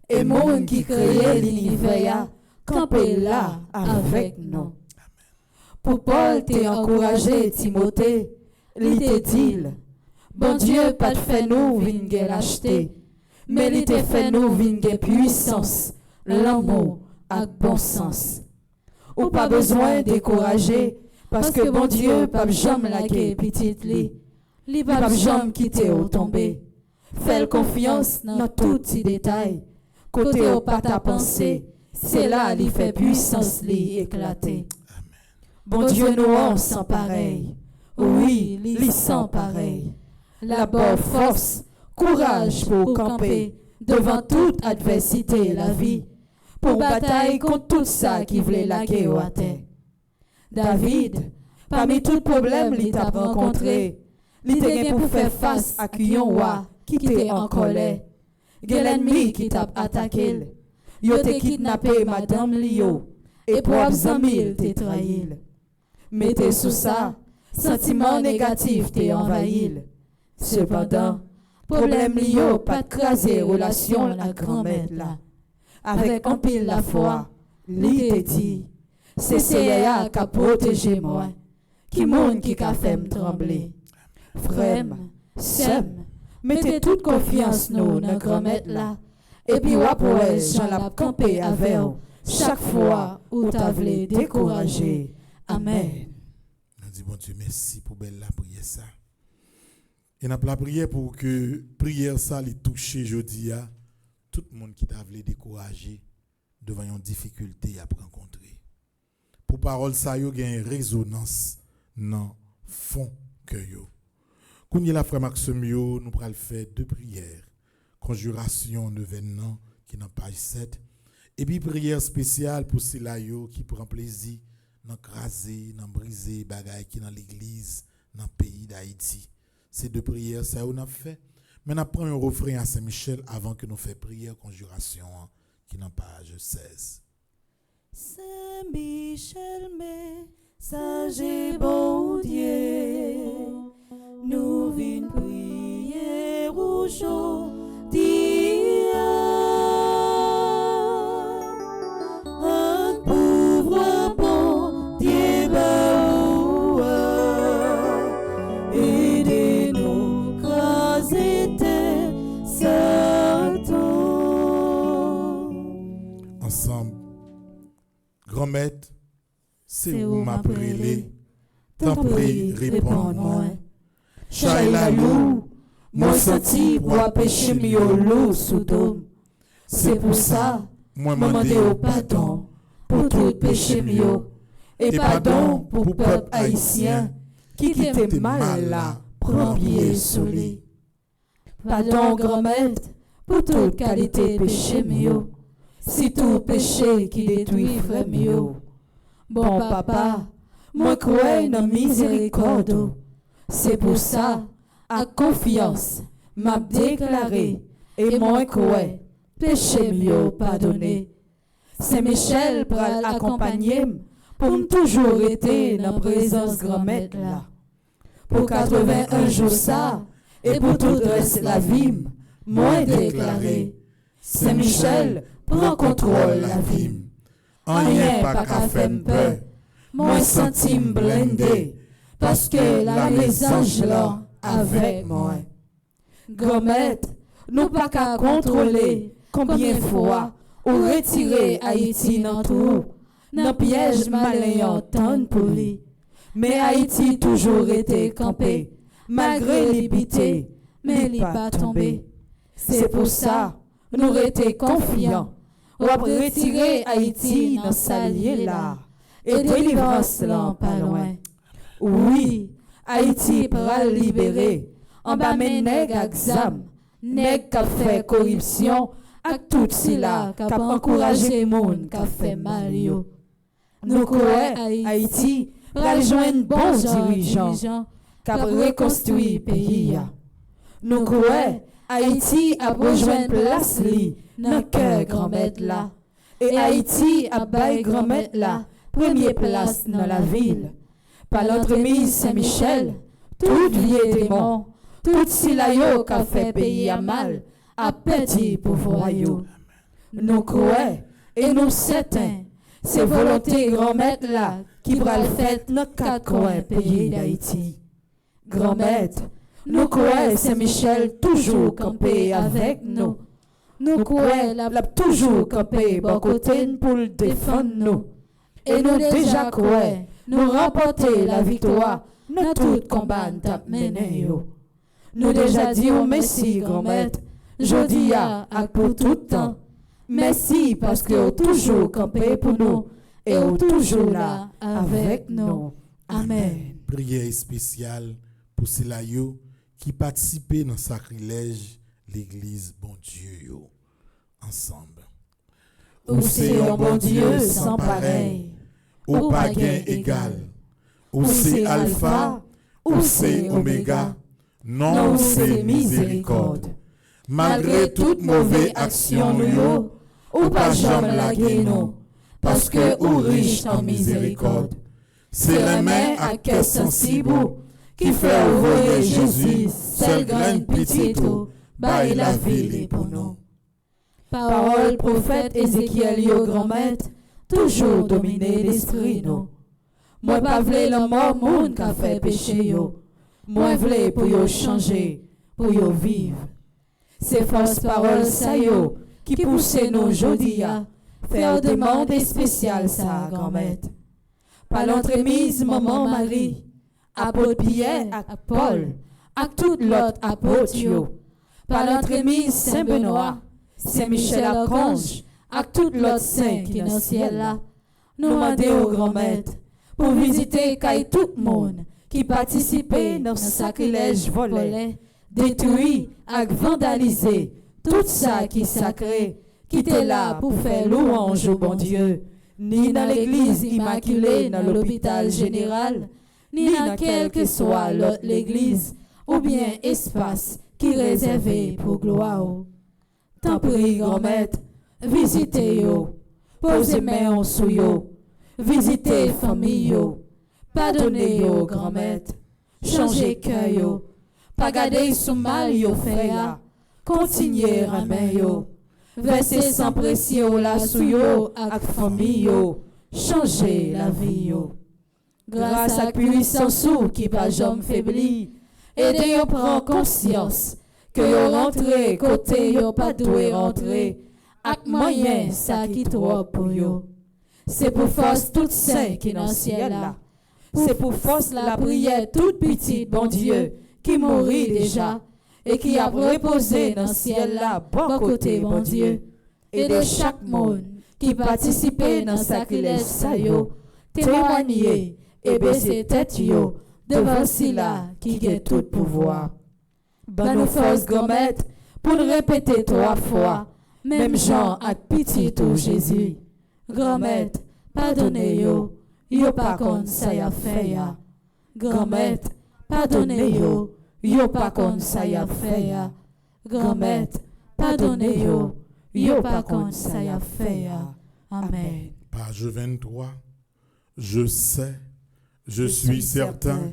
Et monde qui crée l'univers, campé là avec nous. Pour Paul t'es encouragé, Timothée, il te dit, bon Dieu pas de fait nous vingé l'acheter, mais il te fait nous vingé puissance, l'amour avec bon sens. Ou pas besoin décourager, parce que bon Dieu pas jamais laguer petite li pas jamais quitter au tomber. Fais confiance dans tout petit détail, côté au pas ta pensée, c'est là li fait puissance li éclater. Bon Dieu nous en sans pareil, oui, li sans pareil. La bonne force, courage pour camper devant toute adversité la vie, pour bataille contre tout ça qui voulait laguer au terre. David, parmi tout problème li t'a rencontré, li te gen pour faire face à un roi qui était en colère. Gen l'ennemi qui t'a attaqué, yo te kidnappé madame Lio, et pour abzamil te trahil. Mettez sous ça, sentiment négatif te envahi. Cependant, problème Lio pas de craser relation la grand-mère là. Avec en pile la foi, li te dit, c'est Seigneur qui a protégé moi, qui monde qui a fait me trembler. Frère, sœur, mettez toute confiance nous dans grand-mère là, et puis wa pour elle, j'en la camper avec vous, chaque fois où t'as voulu décourager. Amen. Nous disons, bon Dieu, merci pour belle la prière ça. Et nous avons la prière pour que prière ça les touche jeudi à tout le monde qui t'a voulu décourager devant une difficulté à rencontrer. Pour parole ça yo gagne résonance dans fond que yo. Quand la frère Maxime yo, nous pral faire deux prières. Conjuration de événement qui dans page 7 et puis prière spéciale pour ceux yo qui prend plaisir dans craser, dans briser bagaille qui dans l'église dans le pays d'Haïti. Ces deux prières ça on a fait. Mais on prend un refrain à Saint-Michel avant que nous fassions prière conjuration qui dans page 16. Saint-Michel, messager et bon Dieu, nous vînes prier aujourd'hui. Un pauvre bon Dieu, aidez-nous, craser tes Satan. Ensemble. Grand-maître, c'est où m'a prélé, t'en prie, réponds-moi. Chay la loup, moi senti pour péché mieux l'eau sous dôme. C'est pour ça, moi demandé au pardon pour tout péché mieux. Et pardon pour peuple haïtien qui était mal là, premier soleil. Pardon grand-maître pour toute qualité péché mieux. Si tout péché qui détruit frère mieux. Bon papa, moi crois dans miséricorde. C'est pour ça, à confiance, m'a déclaré et moi crois, péché mieux pardonné. Saint-Michel pral accompagner pour me toujours être dans la présence grand-maître là. Pour 81 jours ça, et pour tout le reste la vie, moi déclaré. Saint-Michel prend contrôle la vie. Rien pas qu'à faire peur, moi senti blindé, parce que là les anges là avec moi. Grand-maître, nous pas qu'à contrôler combien de fois ou retirer Haïti dans tout, dans piège malin tant pour lui. Mais Haïti toujours été campé, malgré les bités, mais il pas tombé. C'est pour ça, nous étions confiants, ou retirer Haïti dans sa liée là, et délivrance là pas loin. Oui, Haïti pourra libérer, en bas mes nègres à exam, nègres qui fait corruption, à tout cela qui encouragé monde qui fait mal yo. Nous croyons Haïti pour rejoindre bons dirigeants qui reconstruit le pays. Nous croyons Haïti a rejoint place li dans le cœur grand-maître là. Et Haïti a bail grand-maître là, première place dans la ville. Par l'entremise Saint-Michel, tout vieux démon, tout silayo qu'a fait pays à mal, a petit pouvoir yo. Nous croyons et nous certains, c'est volonté grand-maître là qui va le faire dans quatre coins pays d'Haïti. Grand-maître, nous croyons Saint-Michel toujours campé avec nous. Nous croyons l'a toujours campé bon côté pour le défendre nous. Et nous déjà croyons nous remporter la victoire dans tout combat t'a mené yo. Nous déjà dit au merci grand-maître, jodi a pour tout temps. Merci parce que vous toujours campé pour nous et vous toujours là avec nous. Amen. Prière spéciale pour ceux qui participent dans le sacrilège l'église bon Dieu yo. Ensemble. Ou c'est un bon Dieu sans pareil, ou païen égal, ou c'est alpha, ou c'est oméga, non c'est miséricorde. Malgré toute mauvaise action nous, ou pas jamais laguer nous, parce que ou riche en miséricorde. C'est la main à cœur sensible qui fait ouvrir Jésus, seule grande petite, baille la ville pour nous. Parole prophète Ézéchiel yo grand-maître, toujours dominé l'esprit nous. Moi pas vle la mort monde qui fait péché yo. Moi vle pour yo changer, pour yo vivre. C'est force parole ça yo qui pousse nous jodi à faire demande spéciale ça grand-maître. par l'entremise maman Marie, apôtre Pierre et Paul, à tout l'autre apôtre yo, par l'entremise Saint Benoît, Saint Michel Archange, à tout l'autre saint qui dans le ciel là, nous demandons au grand maître pour visiter tout le monde qui participait dans ce sacrilège volé, détruit et vandalisé tout ça qui est sacré, qui était là pour faire louange au bon Dieu, ni dans l'église immaculée, dans l'hôpital général, ni dans quelle que soit l'autre l'église, ou bien espace qui est réservé pour gloire. Tant pis, grand maître, visitez yo, posez main en sous yo, visitez famille yo, pardonnez yo, grand maître, changez cœur yo, pas garder sous mal yo fait ya, continuez ramène yo, versez sans pression la sous yo ak famille yo, changez la vie yo. Grâce à puissance ou qui pas jamais faibli, aidez yo prendre conscience que yo rentré côté yo pas doué rentrer, ak moyen ça qui trop pour yo. C'est pour force toute saint qui dans le ciel là. C'est pour force la prière toute petite, bon Dieu, qui mourit déjà et qui a reposé dans le ciel là, bon côté, bon Dieu. Et de chaque monde qui participait dans sacrilège ça yo, témoigner et baisser tête yo devant cela qui a tout pouvoir. Ben nous force grand maître pour le répéter 3 fois, même Jean a pitié tout Jésus. Grand maître, pardonnez yo, yo pas kon ça y a fait ya. Grand maître, pardonnez yo, yo pas kon ça y a fait ya. Grand maître, pardonnez yo, yo pas kon ça y a fait ya. Amen. Page 23. Je sais, je suis certain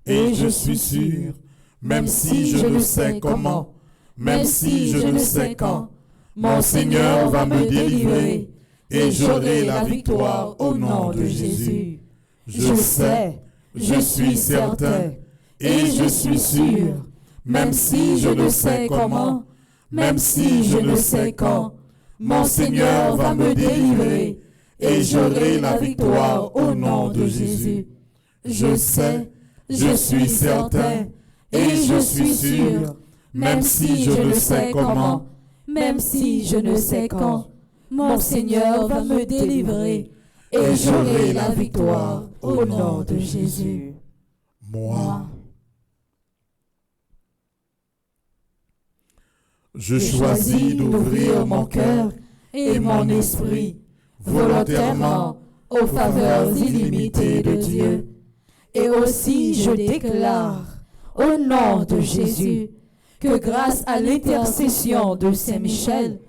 et je suis sûr, même si je ne sais comment, même si je ne sais quand, mon Seigneur va me délivrer et j'aurai la victoire au nom de Jésus. Je sais, je suis certain et je suis sûr, même si je ne sais comment, même si je ne sais quand, mon Seigneur va me délivrer et j'aurai la victoire au nom de Jésus. Je sais, je suis certain et je suis sûr, même si je ne sais comment, même si je ne sais quand, mon Seigneur va me délivrer et j'aurai la victoire au nom de Jésus. Moi, je choisis d'ouvrir mon cœur et mon esprit volontairement aux faveurs illimitées de Dieu. Et aussi je déclare au nom de Jésus que grâce à l'intercession de Saint Michel,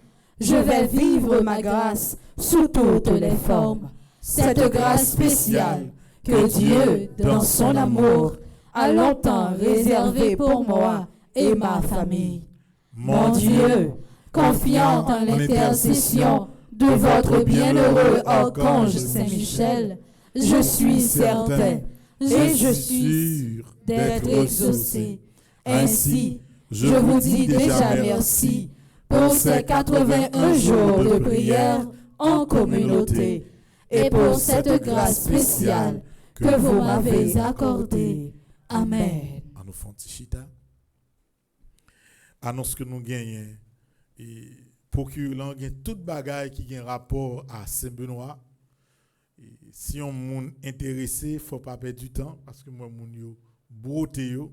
je vais vivre ma grâce sous toutes les formes. Cette grâce spéciale que Dieu, dans son amour, a longtemps réservée pour moi et ma famille. Mon Dieu, confiant en l'intercession de votre bienheureux archange Saint Michel, je suis certain et je suis sûr d'être exaucé. Ainsi, je vous dis déjà merci pour ces 81 jours de prière en communauté et pour cette grâce spéciale que vous m'avez accordée. Amen. À nos fontichita. Annonce que nous gagnons et procurant toute bagaille qui a un rapport à Saint-Benoît. Si on est intéressé, il ne faut pas perdre du temps parce que moi, mon yo beauté yo.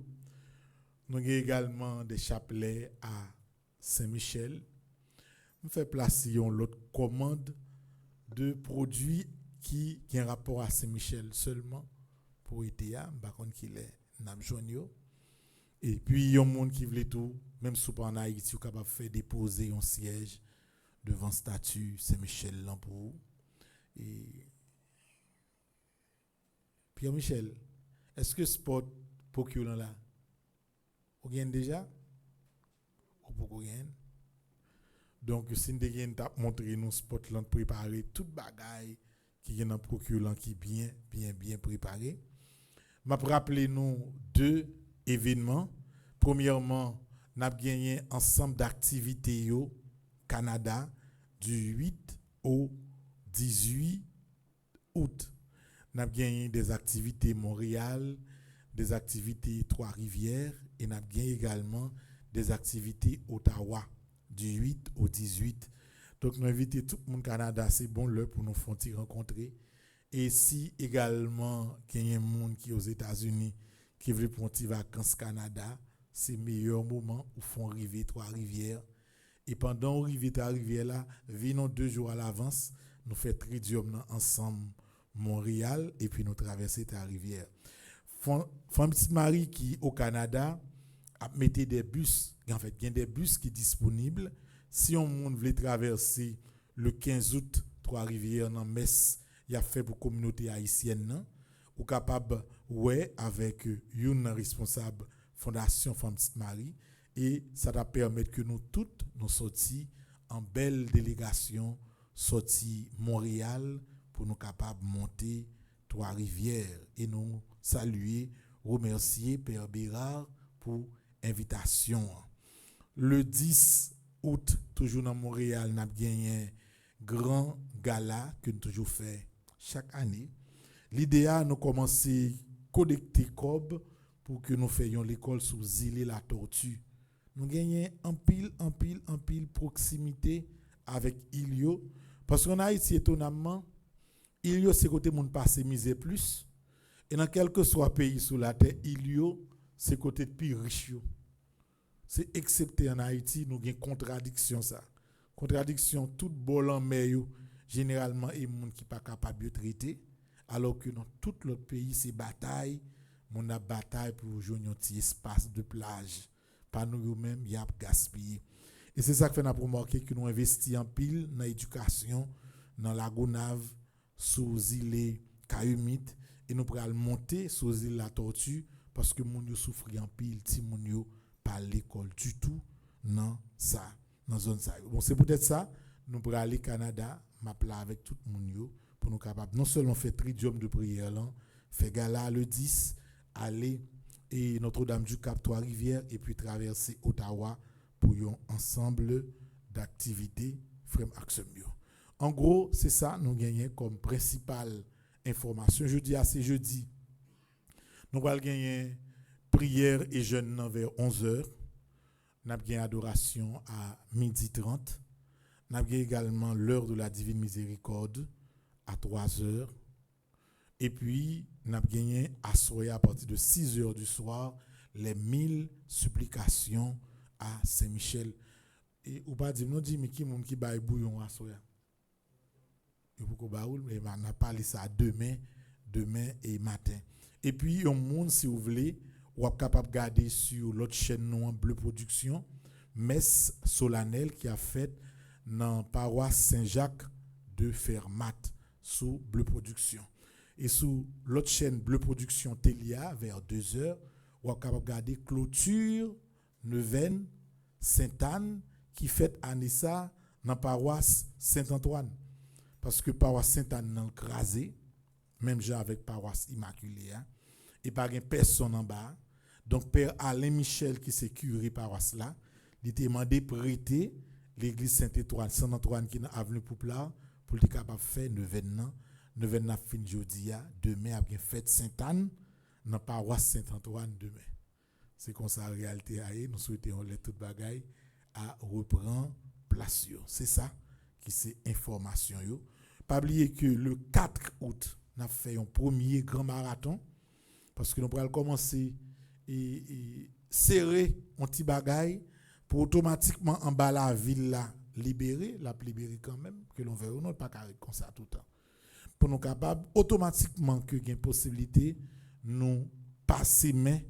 Nous avons également des chapelets à Saint-Michel. Nous faisons placer l'autre commande de produits qui ont un rapport à Saint-Michel seulement pour ETA, par contre qu'il est Namjonio. Et puis il y a des gens qui veulent tout, même si en Haïti, vous capable de faire déposer un siège devant statue Saint-Michel pour et Pierre-Michel, est-ce que sport procurant là vous gagnez déjà ou pour rien? Donc si nous avons montré nous sport là préparer toute bagaille qui est dans procurant qui bien préparé. M'a rappeler nous 2 événements. Premièrement, nous avons gagné ensemble d'activités au Canada du 8 au 18 août. Nous avons gagné des activités Montréal, des activités Trois-Rivières et nous avons gagné également des activités Ottawa du 8 au 18. Donc nous invitons tout le monde au Canada, c'est bon l'heure pour nous faire rencontrer. Et si également il y a un monde qui est aux États-Unis qui veut prendre des vacances au Canada, c'est le meilleur moment où font arriver Trois-Rivières. Et pendant arriver Trois-Rivières là, venons 2 jours à l'avance, nous faisons tridium ensemble Montréal et puis nous traversons Trois-Rivières. Femme Petite Marie qui au Canada a metté des bus, en fait, il y a des bus qui sont disponibles. Si on veut traverser le 15 août Trois-Rivières dans Metz, il y a fait pour la communauté haïtienne, ou capable ouais avec une responsable Fondation Femme Petite Marie et ça va permettre que nous toutes nous sortions en belle délégation sorti Montréal pour nous capables monter Trois-Rivières et nous saluer, remercier Père Bérard pour invitation. Le 10 août, toujours dans Montréal, nous avons gagné un grand gala que nous toujours fait chaque année. L'idée, nous commencer à collecter cob pour que nous fassions l'école sous île la Tortue. Nous gagnons en pile proximité avec Ilio. Parce qu'en Haïti, étonnamment, Ilio, c'est côté moun passe misé plus. Et dans quel que soit pays sous la terre, Ilio, c'est côté de plus riche. C'est excepté en Haïti, nous avons contradiction ça. Contradiction, tout bol en mer, généralement, et moun qui pas capable de traiter. Alors que dans tout l'autre pays, c'est bataille. Mon a bataille pour jouer un petit espace de plage. Pas nous-mêmes, il y a gaspillé. Et c'est ça que fait nous remarquer que nous investissons en pile dans l'éducation, dans la Gonave, sous île Kayumit, et nous pourrons monter sous île la Tortue, parce que nous souffrons en pile, si nous pas l'école du tout, non, ça, dans zone ça. Bon, c'est peut-être ça, nous pourrons aller au Canada, m'appeler avec tout le monde, pour nous capables, non seulement faire tridium de prière, là, faire gala le 10, aller et Notre-Dame du Cap Trois-Rivières et puis traverser Ottawa pour un ensemble d'activités frère Axemio. En gros, c'est ça nous gagnons comme principale information. Jeudi à ce jeudi, nous allons gagner prière et jeûne vers 11h. Nous avons gagné adoration à 12h30. Nous avons également l'heure de la divine miséricorde à 3h. Et puis, nous avons gagné à soir à partir de 6h du soir les 1000 supplications à Saint-Michel. Et ou pas dire, nous dit mais qui monde qui baille bouillon à soir. Et pourquoi baoul mais on a parlé ça demain et matin. Et puis un monde si vous voulez, ou êtes capable de garder sur l'autre chaîne non Bleu Production, messe solennelle qui a fait dans paroisse Saint-Jacques de Fermat sous Bleu Production. Et sous l'autre chaîne Bleu Production Télia, vers 2h, on est capable de garder Clôture, Neuvaine, Sainte-Anne, qui fait Anissa dans la paroisse Saint-Antoine. Parce que paroisse Sainte-Anne n'a crasé, même genre avec paroisse Immaculée, hein, et pas de personne en bas. Donc, Père Alain Michel, qui c'est curé paroisse là, il a demandé de prêter l'église Saint-Antoine qui est dans l'avenue Pouplar pour être capable de faire Neuvaine. Neuvaine n'a fin jeudi, demain après fête Sainte-Anne dans la paroisse Saint-Antoine demain. C'est comme ça la réalité aille, nous souhaitons les toutes bagailles à reprendre place. C'est ça qui c'est information yo. Pas oublier que le 4 août, nous avons fait un premier grand marathon parce que nous pourrons commencer et serrer un petit bagaille pour automatiquement en bas la ville là libérer quand même que l'on veut non pas carré comme ça tout le temps. Pour nous capables automatiquement que gain possibilité nous passer main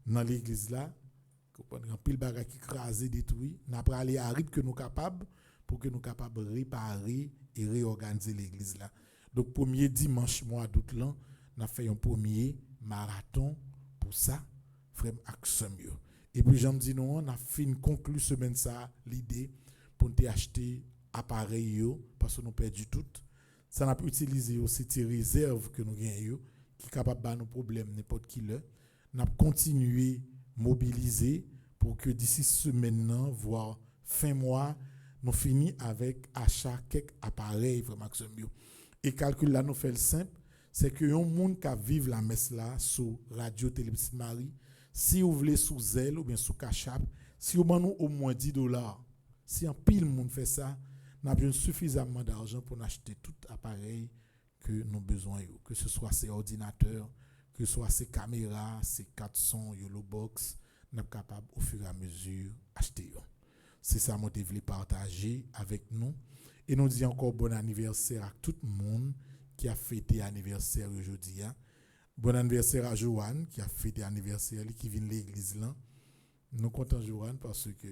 dans l'église là comprendre pile bagage qui crasé détruit n'a pas aller à rythme que nous capables pour que nous capables réparer et réorganiser l'église là. Donc premier dimanche mois d'août là n'a fait un premier marathon pour ça frère Axemio. Et puis j'en dis nous on a fini conclu semaine ça l'idée pour nous acheter appareil yo parce que nous perdu tout. Ça n'a pas utilisé aussi ces réserves que nous gagnons qui capable de nos problèmes n'importe qui là. N'a continué mobiliser pour que d'ici semaine voire fin mois nous finissons avec achat quelques appareils vraiment Axemio. Et calcul là nous fait le simple, c'est que un monde qui vive la messe là sur Radio Télé Petite Marie, si vous voulez sous Zelle ou bien sous Cachap, si vous avez au moins $10, si un pile monde fait ça, nous avons suffisamment d'argent pour acheter tout appareil que nous avons besoin, que ce soit ces ordinateurs, que ce soit ces caméras, ces 400 Yolo Box, nous sommes capables au fur et à mesure d'acheter. C'est ça que je voulais partager avec nous. Et nous disons encore bon anniversaire à tout le monde qui a fêté l'anniversaire aujourd'hui. Bon anniversaire à Joanne qui a fêté l'anniversaire, qui vient de l'église là. Nous comptons Joanne parce que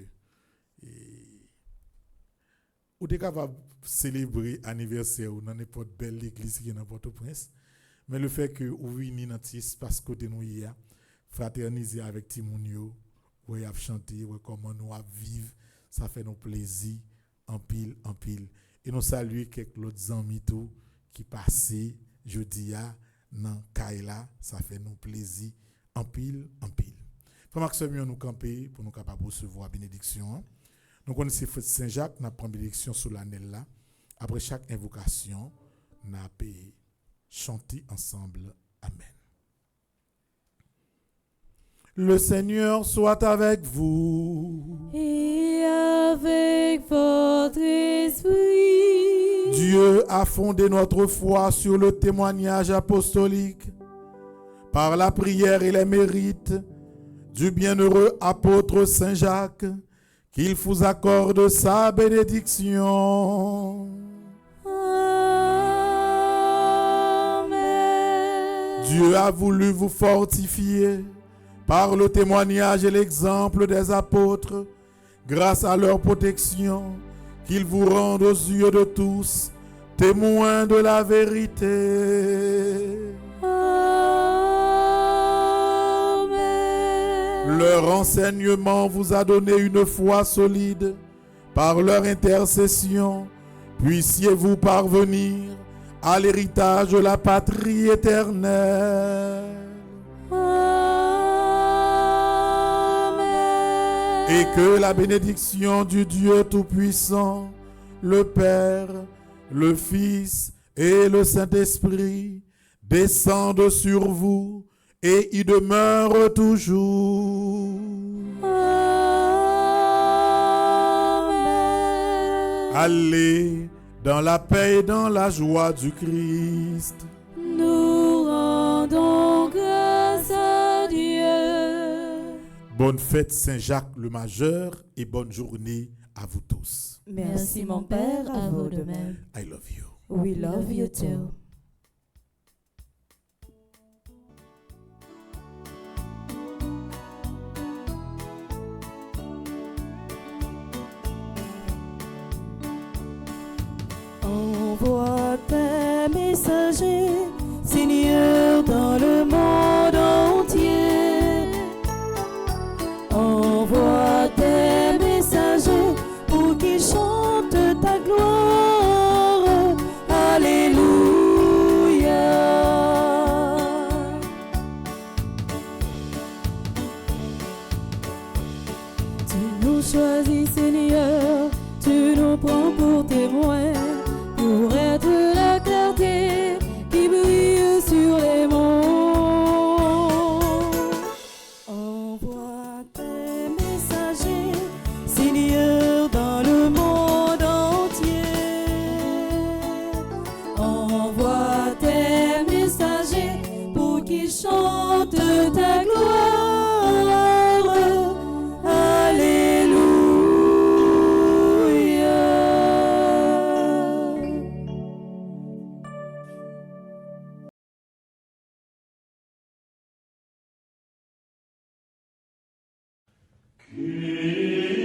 vous êtes capable de célébrer l'anniversaire dans n'importe belle église qui est dans Port-au-Prince. Mais le fait que vous venez dans cet espace côté nous hier, fraterniser avec Timounio, où il a chanté, comment nous vivre, ça fait nous plaisir en pile. Et nous saluons quelques autres amis tout qui passaient jeudi dans Kaila, ça fait nous plaisir en pile. Frère Maxime, nous camper pour nous capables de recevoir la bénédiction. Nous connaissons Saint-Jacques, nous avons pris bénédiction solennelle là. Après chaque invocation, nous avons chanté ensemble. Amen. Le Seigneur soit avec vous. Et avec votre esprit. Dieu a fondé notre foi sur le témoignage apostolique, par la prière et les mérites du bienheureux apôtre Saint Jacques, qu'il vous accorde sa bénédiction. Amen. Dieu a voulu vous fortifier par le témoignage et l'exemple des apôtres, grâce à leur protection, qu'ils vous rendent aux yeux de tous témoins de la vérité. Amen. Leur enseignement vous a donné une foi solide. Par leur intercession, puissiez-vous parvenir à l'héritage de la patrie éternelle. Et que la bénédiction du Dieu Tout-Puissant, le Père, le Fils et le Saint-Esprit descendent sur vous et y demeurent toujours. Amen. Allez dans la paix et dans la joie du Christ. Nous rendons grâce à Dieu. Bonne fête Saint-Jacques le Majeur et bonne journée à vous tous. Merci mon Père, à vous de même. I love you. We love you too. Envoie tes messagers, Seigneur, dans le monde entier. Envoie tes messagers pour qu'ils chantent ta gloire. Alléluia. Tu nous choisis, Seigneur, tu nous prends pour témoins, pour être la clarté qui brille sur les monts. Envoie tes messagers, Seigneur, dans le monde entier. Envoie tes messagers pour qu'ils chantent ta gloire. Amen.